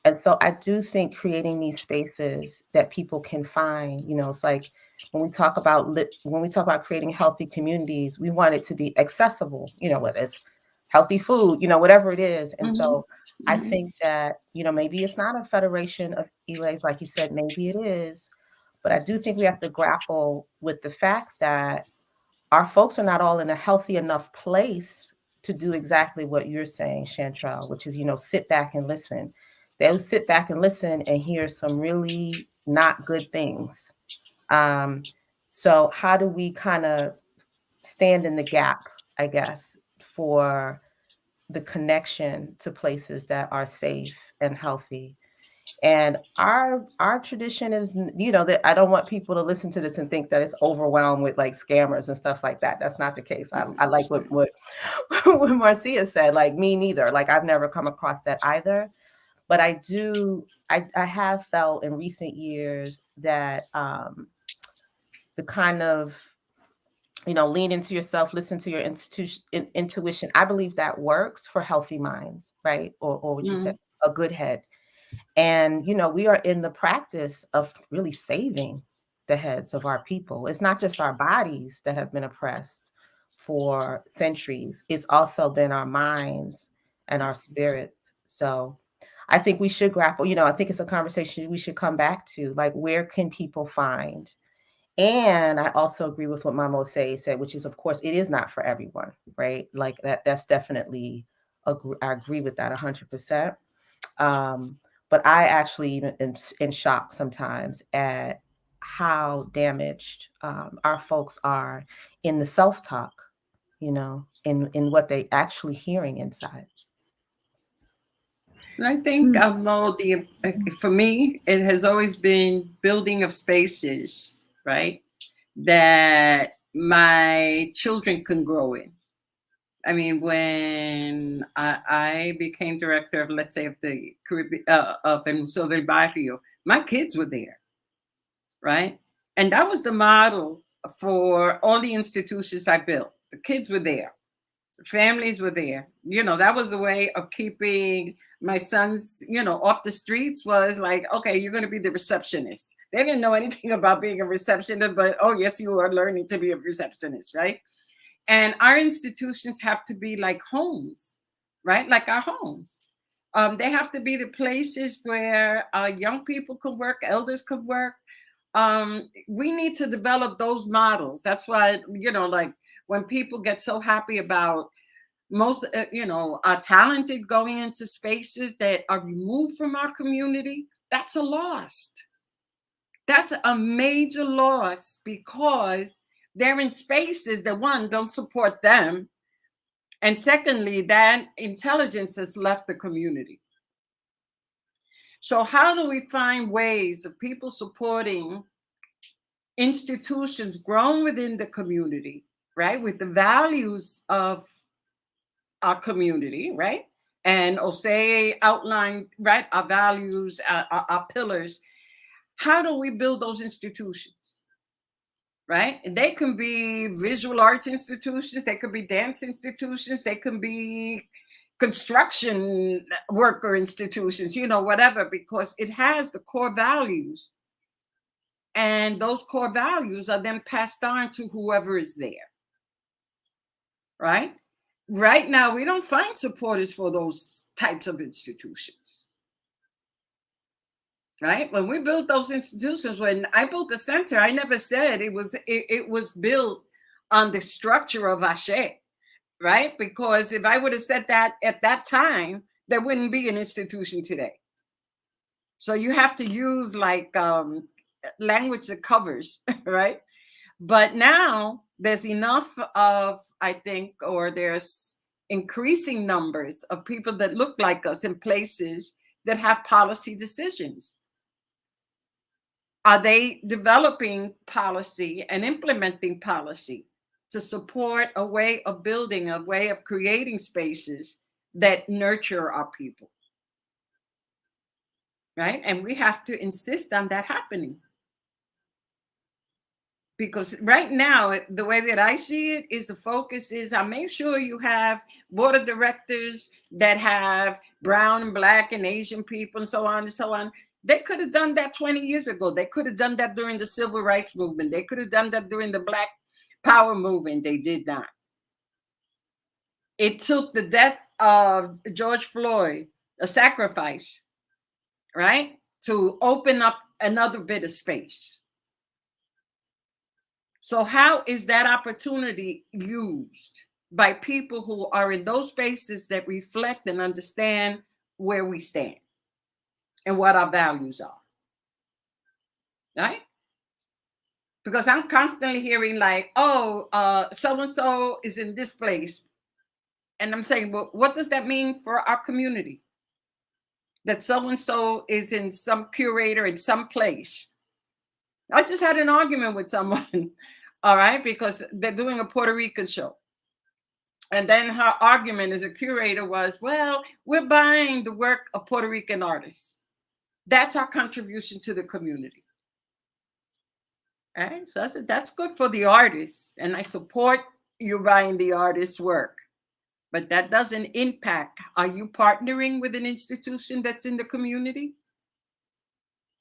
And so I do think creating these spaces that people can find, it's like when we talk about creating healthy communities, we want it to be accessible, whether it's healthy food, whatever it is. And so I think that, maybe it's not a federation of Iles, like you said, maybe it is, but I do think we have to grapple with the fact that our folks are not all in a healthy enough place to do exactly what you're saying, Chantrell, which is, sit back and listen. They'll sit back and listen and hear some really not good things. So how do we kind of stand in the gap, I guess, for the connection to places that are safe and healthy? And our tradition is, that I don't want people to listen to this and think that it's overwhelmed with like scammers and stuff like that. That's not the case. I like what what Marcia said. Like, me neither. Like, I've never come across that either. But I have felt in recent years that the kind of, lean into yourself, listen to your intuition. I believe that works for healthy minds, right? Or would you say a good head? And, we are in the practice of really saving the heads of our people. It's not just our bodies that have been oppressed for centuries. It's also been our minds and our spirits. So I think we should grapple, I think it's a conversation we should come back to, like, where can people find? And I also agree with what Mama Osei said, which is, of course, it is not for everyone, right? Like that's definitely, I agree with that 100%. But I actually even am in shock sometimes at how damaged our folks are in the self-talk, in what they actually hearing inside. And I think for me, it has always been building of spaces, right, that my children can grow in. I mean, when I became director of, let's say, of the Caribbean, of El Museo del Barrio, my kids were there, right? And that was the model for all the institutions I built. The kids were there. Families were there. That was the way of keeping my sons, off the streets. Was like, okay, you're going to be the receptionist. They didn't know anything about being a receptionist, but oh yes, you are learning to be a receptionist, right? And our institutions have to be like homes, right? Like our homes. They have to be the places where young people could work, elders could work. We need to develop those models. That's why, like, when people get so happy about most, are talented going into spaces that are removed from our community, that's a loss. That's a major loss, because they're in spaces that, one, don't support them, and secondly, that intelligence has left the community. So how do we find ways of people supporting institutions grown within the community, right, with the values of our community, right? And Osei outlined, right, our values, our pillars. How do we build those institutions, right? And they can be visual arts institutions, they could be dance institutions, they can be construction worker institutions, you know, whatever, because it has the core values. And those core values are then passed on to whoever is there, right? Right now, we don't find supporters for those types of institutions. Right? When we built those institutions, when I built the center, I never said it was built on the structure of Aché, right? Because if I would have said that at that time, there wouldn't be an institution today. So you have to use like language that covers, right? But now there's enough of, I think, or there's increasing numbers of people that look like us in places that have policy decisions. Are they developing policy and implementing policy to support a way of building, a way of creating spaces that nurture our people? Right? And we have to insist on that happening. Because right now, the way that I see it is the focus is I make sure you have board of directors that have brown and black and Asian people and so on and so on. They could have done that 20 years ago. They could have done that during the civil rights movement. They could have done that during the Black Power movement. They did not. It took the death of George Floyd, a sacrifice, right, to open up another bit of space. So how is that opportunity used by people who are in those spaces that reflect and understand where we stand and what our values are? Right? Because I'm constantly hearing like, oh, so-and-so is in this place. And I'm saying, well, what does that mean for our community? That so-and-so is in some curator in some place. I just had an argument with someone, all right, because they're doing a Puerto Rican show. And then her argument as a curator was, well, we're buying the work of Puerto Rican artists. That's our contribution to the community. Right? So I said, that's good for the artists. And I support you buying the artist's work. But that doesn't impact. Are you partnering with an institution that's in the community?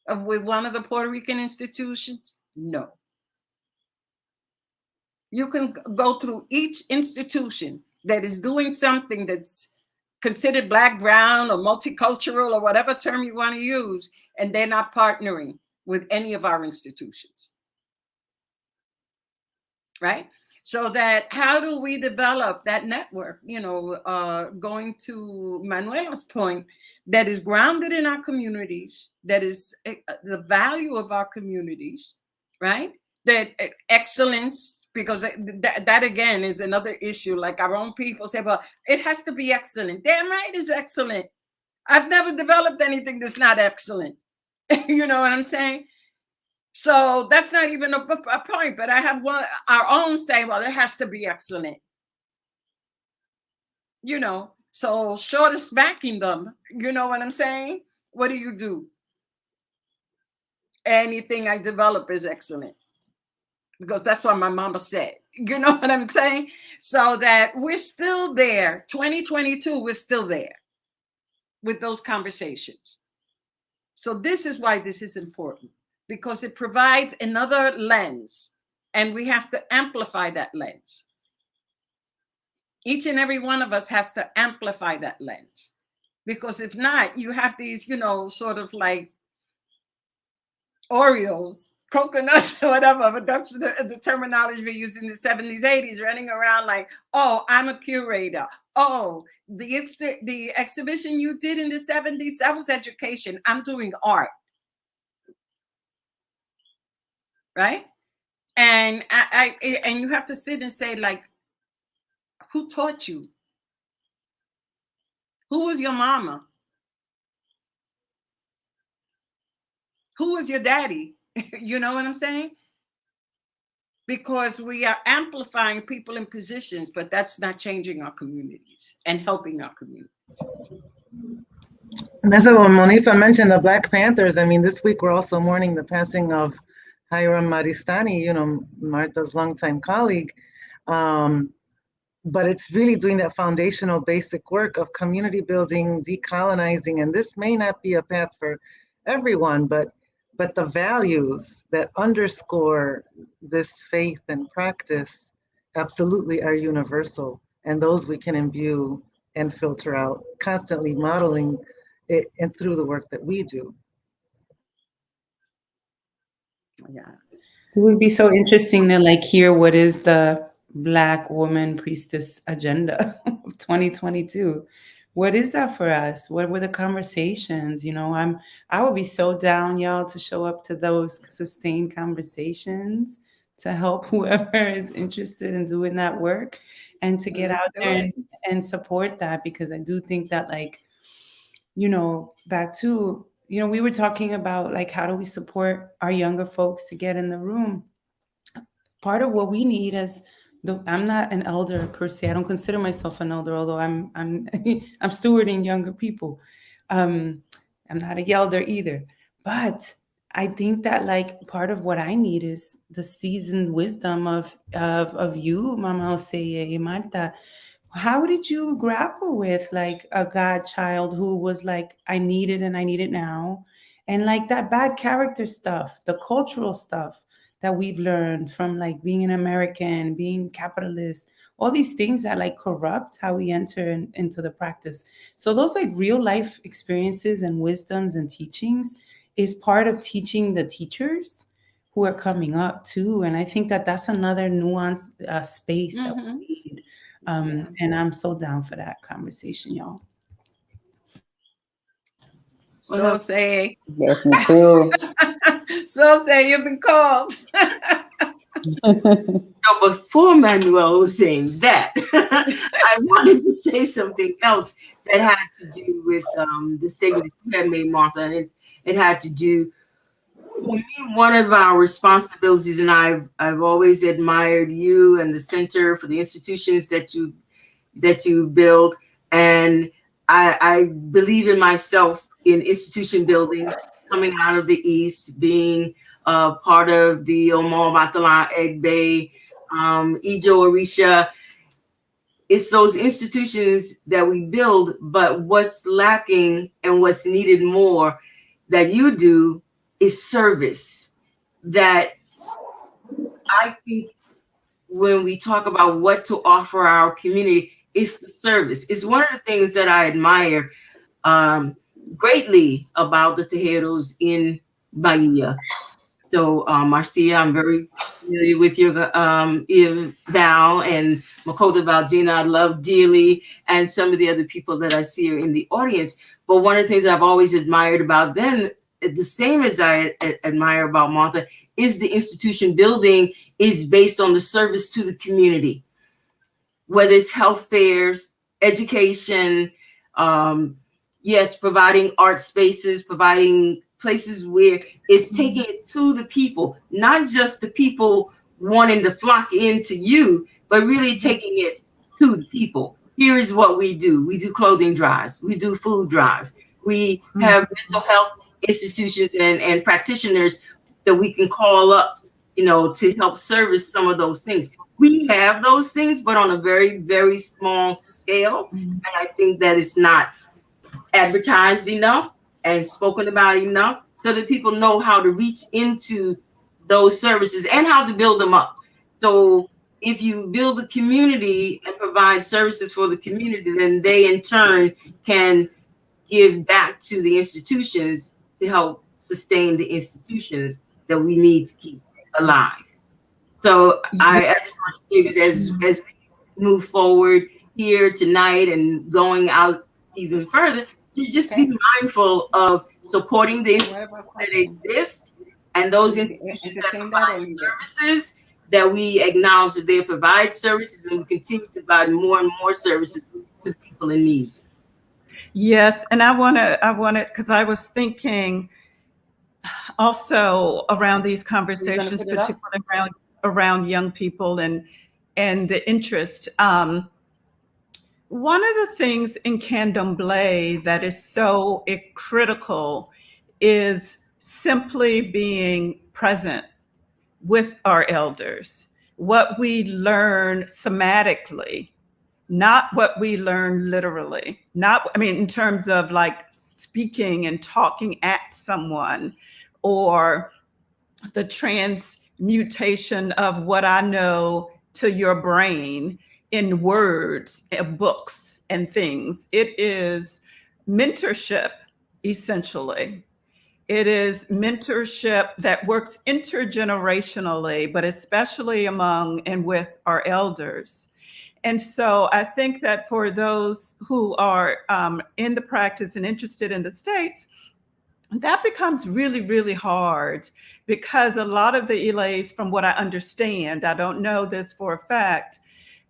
With one of the Puerto Rican institutions? No. You can go through each institution that is doing something that's considered Black, brown, or multicultural, or whatever term you want to use, and they're not partnering with any of our institutions. Right? So that how do we develop that network, you know, going to Manuela's point, that is grounded in our communities, that is the value of our communities, right? That excellence, because that again is another issue. Like our own people say, well, it has to be excellent. Damn right it's excellent. I've never developed anything that's not excellent. You know what I'm saying? So that's not even a point, but I have one, our own say, well, it has to be excellent. You know, so short of smacking them, you know what I'm saying? What do? Anything I develop is excellent. Because that's what my mama said. You know what I'm saying? So that we're still there. 2022, we're still there with those conversations. So this is why this is important, because it provides another lens, and we have to amplify that lens. Each and every one of us has to amplify that lens, because if not, you have these, you know, sort of like Oreos, coconuts, or whatever, but that's the terminology we used in the 70s, 80s, running around like, oh, I'm a curator. Oh, the exhibition you did in the 70s, that was education. I'm doing art. Right? And and you have to sit and say, like, who taught you? Who was your mama? Who is your daddy? You know what I'm saying? Because we are amplifying people in positions, but that's not changing our communities and helping our communities. And that's what Monifa mentioned, the Black Panthers. I mean, this week we're also mourning the passing of Hiram Maristani, you know, Martha's longtime colleague. But it's really doing that foundational basic work of community building, decolonizing, and this may not be a path for everyone, but the values that underscore this faith and practice absolutely are universal, and those we can imbue and filter out, constantly modeling it and through the work that we do. Yeah. It would be so interesting to like hear what is the Black woman priestess agenda of 2022. What is that for us? What were the conversations? You know, I would be so down, y'all, to show up to those sustained conversations to help whoever is interested in doing that work and to get out there and support that, because I do think that, like, you know, back to, you know, we were talking about like how do we support our younger folks to get in the room. Part of what we need is I'm not an elder per se. I don't consider myself an elder, although I'm I'm stewarding younger people. I'm not a elder either, but I think that like part of what I need is the seasoned wisdom of you, Mama Oseye, Marta. How did you grapple with like a godchild who was like, I need it and I need it now? And like that bad character stuff, the cultural stuff that we've learned from like being an American, being capitalist, all these things that like corrupt how we enter into the practice. So those like real life experiences and wisdoms and teachings is part of teaching the teachers who are coming up too. And I think that that's another nuanced space that we need. And I'm so down for that conversation, y'all. So say, Yes, me too. so say you've been called. No, before Manuel was saying that, I wanted to say something else that had to do with the statement you had made, Martha. And it had to do, for me, one of our responsibilities, and I've always admired you and the Center for the institutions that you build. And I believe in myself in institution building, coming out of the East, being part of the Omar Batala Egbe, Ijo Orisha. It's those institutions that we build, but what's lacking and what's needed more that you do is service. That I think when we talk about what to offer our community, it's the service. It's one of the things that I admire greatly about the Tejeros in Bahia. So, Marcia, I'm very familiar with your Val and Makoto Valgina. I love dearly, and some of the other people that I see are in the audience. But one of the things that I've always admired about them, the same as I admire about Martha, is the institution building is based on the service to the community, whether it's health fairs, education, yes, providing art spaces, providing places where it's taking it to the people, not just the people wanting to flock into you, but really taking it to the people. Here is what we do. We do clothing drives. We do food drives. We have mental health institutions and practitioners that we can call up, you know, to help service some of those things. We have those things, but on a very, very small scale. And I think that it's not advertised enough and spoken about enough so that people know how to reach into those services and how to build them up. So if you build a community and provide services for the community, then they in turn can give back to the institutions to help sustain the institutions that we need to keep alive. So I just want to say that as we move forward here tonight and going out even further, to just be mindful of supporting the institutions that exist and those institutions that provide services, that we acknowledge that they provide services and we continue to provide more and more services to people in need. Yes, and I want to, because I was thinking also around these Are you gonna conversations, put it up? particularly around young people and the interest. One of the things in candomblé that is so critical is simply being present with our elders. What we learn somatically, not what we learn literally. Not, I mean, in terms of like speaking and talking at someone, or the transmutation of what I know to your brain in words, books, and things. It is mentorship, essentially. It is mentorship that works intergenerationally, but especially among and with our elders. And so I think that for those who are in the practice and interested in the states, that becomes really, really hard, because a lot of the Elays, from what I understand, I don't know this for a fact,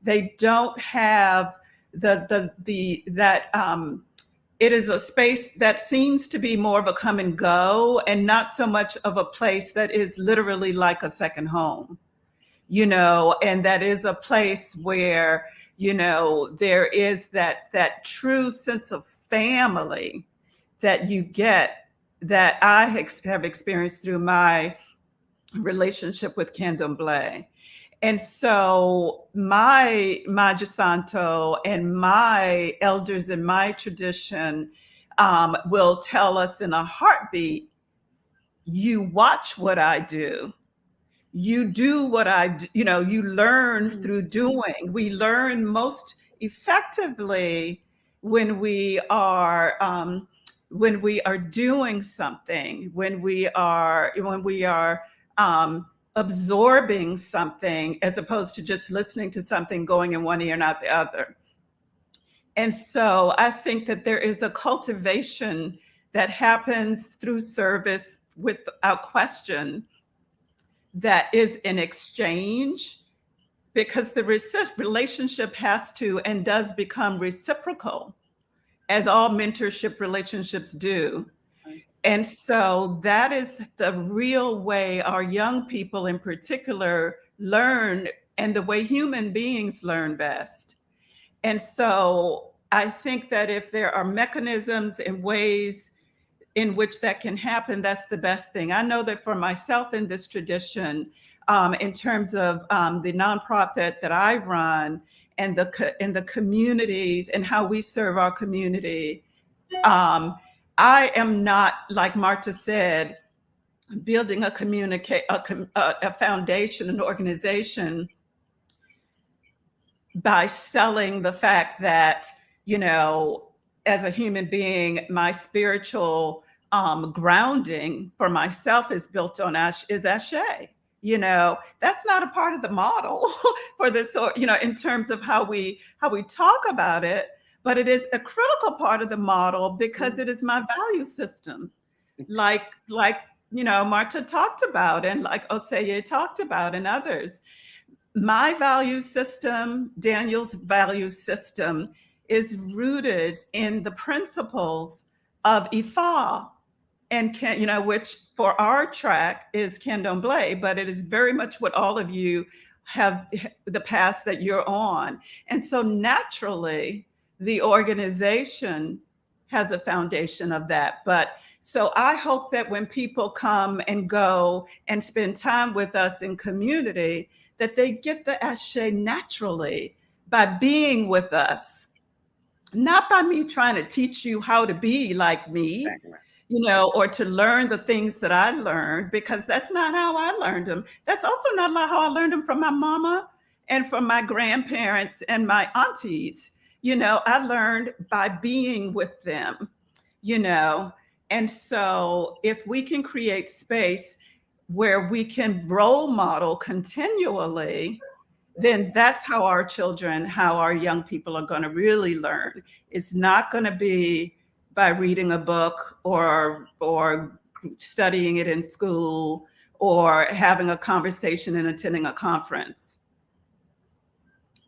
they don't have it is a space that seems to be more of a come and go, and not so much of a place that is literally like a second home, and that is a place where, there is that true sense of family that you get, that I have experienced through my relationship with Candomblé. And so my Jasanto and my elders in my tradition will tell us in a heartbeat, you watch what I do. You do what I do, you learn through doing. We learn most effectively when we are doing something, when we are absorbing something, as opposed to just listening to something going in one ear and out the other. And so I think that there is a cultivation that happens through service without question, that is an exchange, because the relationship has to and does become reciprocal, as all mentorship relationships do. And so that is the real way our young people in particular learn, and the way human beings learn best. And so I think that if there are mechanisms and ways in which that can happen, that's the best thing. I know that for myself in this tradition, in terms of the nonprofit that I run, and the communities and how we serve our community, I am not, like Marta said, building a foundation, an organization, by selling the fact that, as a human being, my spiritual grounding for myself is built on Aché. That's not a part of the model for this, in terms of how we talk about it, but it is a critical part of the model, because it is my value system. Like Marta talked about, and like Oseye talked about, and others. My value system, Daniel's value system, is rooted in the principles of Ifa, and which for our track is Candomblé, but it is very much what all of you have, the path that you're on. And so naturally, the organization has a foundation of that. But so I hope that when people come and go and spend time with us in community, that they get the Aché naturally by being with us, not by me trying to teach you how to be like me, or to learn the things that I learned, because that's not how I learned them. That's also not how I learned them from my mama and from my grandparents and my aunties. I learned by being with them, and so if we can create space where we can role model continually, then that's how our children, how our young people are going to really learn. It's not going to be by reading a book or studying it in school or having a conversation and attending a conference.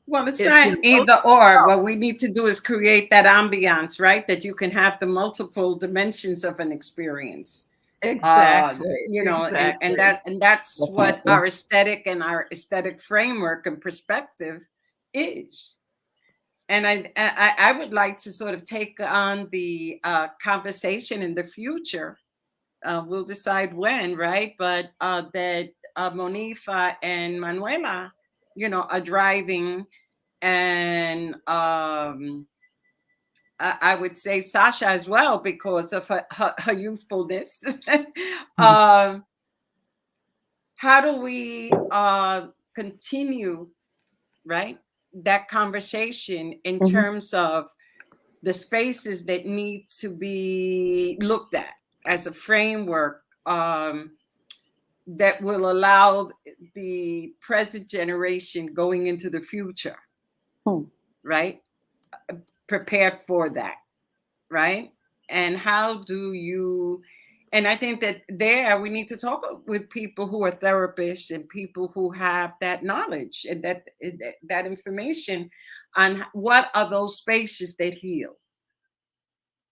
Well, it's not either or. What we need to do is create that ambiance, right? That you can have the multiple dimensions of an experience. Exactly. You know, Exactly. and that's what our aesthetic framework and perspective is. And I would like to sort of take on the conversation in the future. We'll decide when, right? But that Monifa and Manuela, you know, are driving, and I would say Sasha as well because of her youthfulness. um, how do we continue, right, that conversation in terms of the spaces that need to be looked at as a framework that will allow the present generation going into the future, right, prepared for that, right? And how do you, and I think that there we need to talk with people who are therapists and people who have that knowledge and that information on what are those spaces that heal,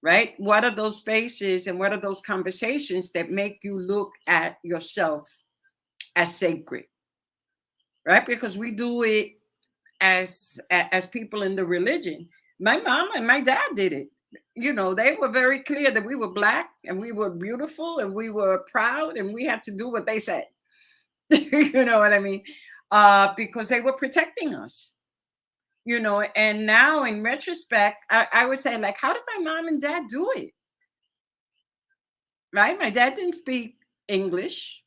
right? What are those spaces and what are those conversations that make you look at yourself as sacred, right? Because we do it as people in the religion. My mom and my dad did it. You know, they were very clear that we were Black and we were beautiful and we were proud and we had to do what they said. You know what I mean? Because they were protecting us. You know, and now in retrospect, I would say, like, how did my mom and dad do it? Right? My dad didn't speak English.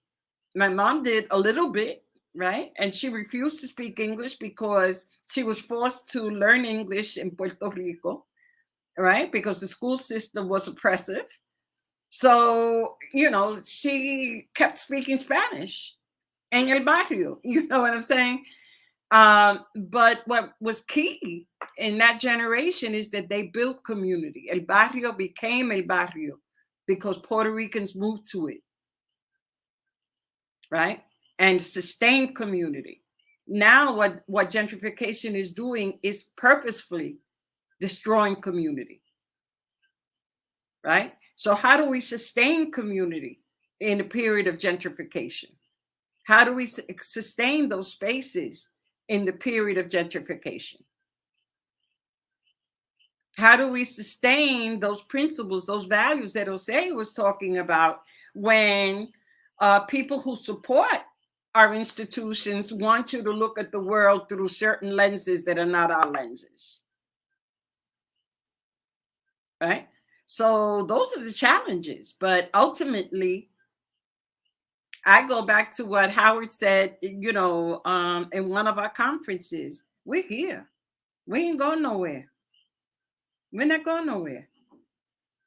My mom did a little bit, right? And she refused to speak English because she was forced to learn English in Puerto Rico, right? Because the school system was oppressive. So, you know, she kept speaking Spanish en el barrio, you know what I'm saying? But what was key in that generation is that they built community. El barrio became el barrio because Puerto Ricans moved to it, right? And sustained community. Now, what gentrification is doing is purposefully destroying community, right? So, how do we sustain community in a period of gentrification? How do we sustain those spaces in the period of gentrification? How do we sustain those principles, those values that Jose was talking about when people who support our institutions want you to look at the world through certain lenses that are not our lenses? Right? So those are the challenges. But ultimately, I go back to what Howard said, you know, in one of our conferences. We're here. We ain't going nowhere. We're not going nowhere.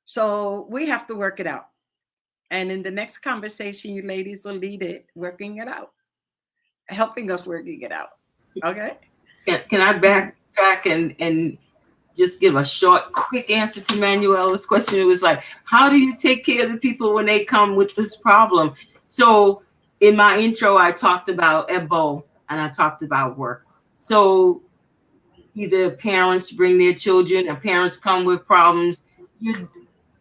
So we have to work it out. And in the next conversation, you ladies will lead it, working it out, helping us working it out. Okay. Can I backtrack and just give a short, quick answer to Manuela's question? It was like, how do you take care of the people when they come with this problem? So in my intro, I talked about EBO and I talked about work. So either parents bring their children or parents come with problems.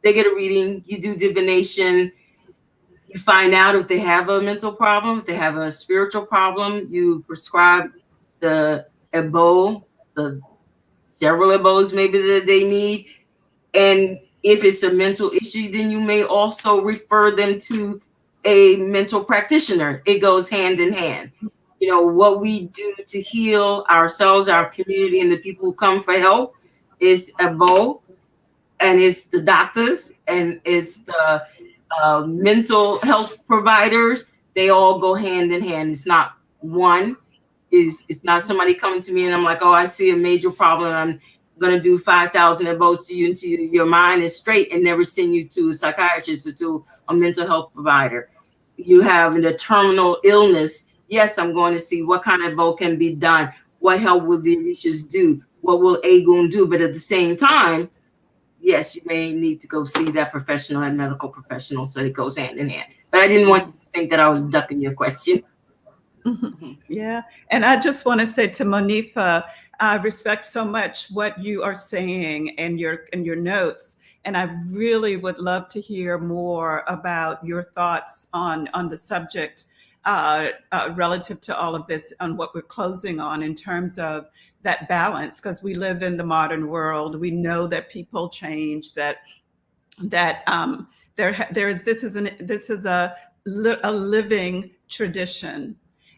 They get a reading, you do divination, you find out if they have a mental problem, if they have a spiritual problem, you prescribe the EBO, the several EBOs maybe that they need. And if it's a mental issue, then you may also refer them to a mental practitioner. It goes hand in hand. You know, what we do to heal ourselves, our community, and the people who come for help is EBO, and it's the doctors, and it's the mental health providers. They all go hand in hand. It's not one. It's not somebody coming to me and I'm like, oh, I see a major problem. I'm going to do 5,000 EBOs to you until your mind is straight and never send you to a psychiatrist or to a mental health provider. You have a terminal illness. Yes, I'm going to see what kind of EBO can be done. What help will the Orishas do? What will Agun do? But at the same time, yes, you may need to go see that professional and medical professional, so it goes hand in hand. But I didn't want you to think that I was ducking your question. Yeah. And I just want to say to Monifa, I respect so much what you are saying and your notes. And I really would love to hear more about your thoughts on the subject relative to all of this, on what we're closing on in terms of that balance, because we live in the modern world. We know that people change, that this is a living tradition,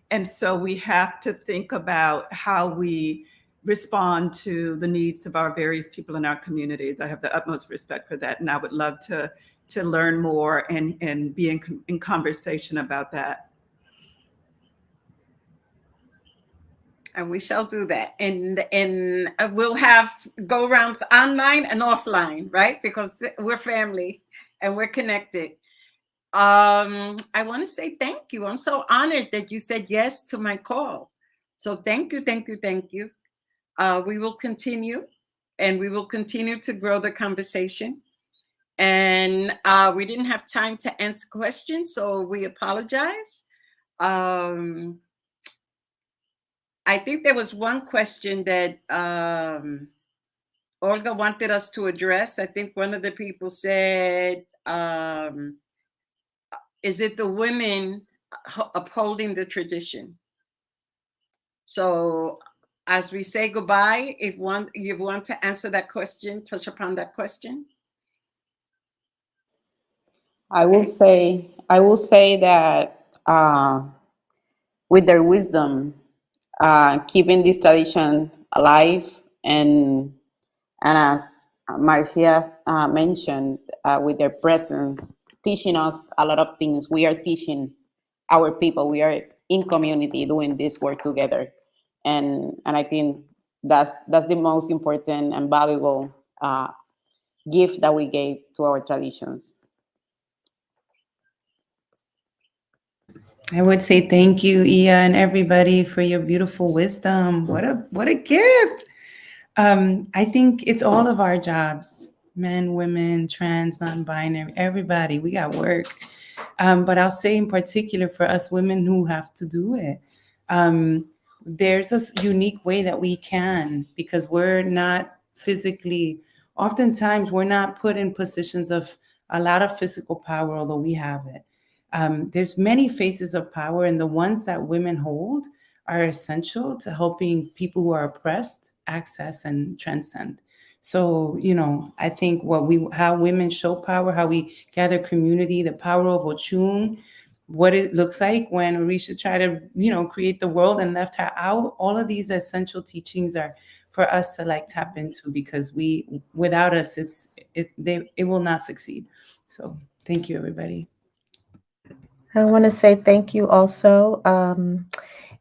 and so we have to think about how we respond to the needs of our various people in our communities. I have the utmost respect for that, and I would love to learn more and be in conversation about that. And we shall do that. And we'll have go rounds online and offline, right? Because we're family and we're connected. I want to say thank you. I'm so honored that you said yes to my call. So thank you, thank you, thank you. We will continue, and we will continue to grow the conversation. And we didn't have time to answer questions, so we apologize. I think there was one question that Olga wanted us to address. I think one of the people said, is it the women upholding the tradition? So as we say goodbye, if you want to answer that question, touch upon that question. I will say that with their wisdom, keeping this tradition alive, and as Marcia mentioned, with their presence, teaching us a lot of things. We are teaching our people. We are in community doing this work together, and I think that's the most important and valuable gift that we gave to our traditions. I would say thank you, Ia, and everybody for your beautiful wisdom. What a gift. I think it's all of our jobs, men, women, trans, non-binary, everybody. We got work. But I'll say in particular for us women who have to do it, there's a unique way that we can, because we're not physically, oftentimes we're not put in positions of a lot of physical power, although we have it. There's many faces of power, and the ones that women hold are essential to helping people who are oppressed access and transcend. So, I think how women show power, how we gather community, the power of Ochun, what it looks like when Orisha tried to, create the world and left her out. All of these essential teachings are for us to tap into, because without us, it will not succeed. So thank you, everybody. I want to say thank you also,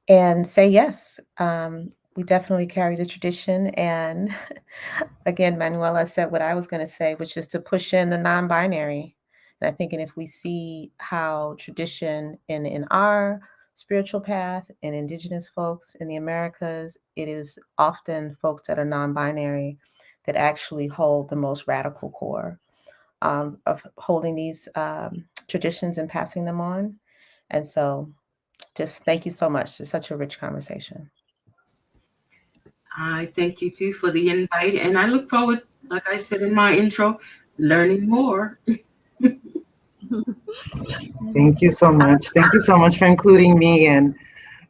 and say yes. We definitely carry the tradition. And again, Manuela said what I was going to say, which is to push in the non-binary. And I think, and if we see how tradition in our spiritual path and indigenous folks in the Americas, it is often folks that are non-binary that actually hold the most radical core of holding these traditions and passing them on. And so just thank you so much. It's such a rich conversation. I thank you too for the invite, and I look forward, like I said in my intro, learning more. Thank you so much. Thank you so much for including me and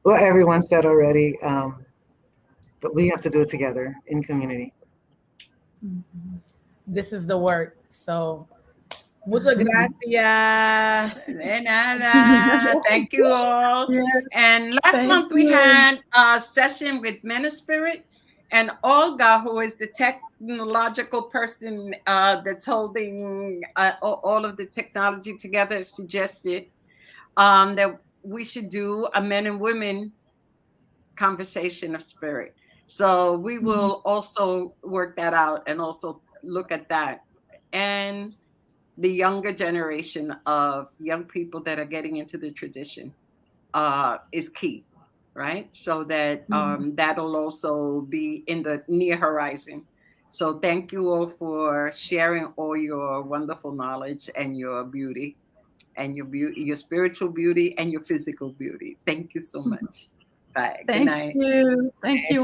what everyone said already. But we have to do it together in community. This is the work. So, muchas gracias. De nada. Thank you all. And last month we had a session with Men of Spirit, and Olga, who is the technological person that's holding all of the technology together, suggested that we should do a men and women conversation of spirit. So we will also work that out and also look at that. And the younger generation of young people that are getting into the tradition is key, right? So that that'll also be in the near horizon. So thank you all for sharing all your wonderful knowledge and your beauty and your spiritual beauty and your physical beauty. Thank you so much. Bye. Good night. Thank you. Thank you.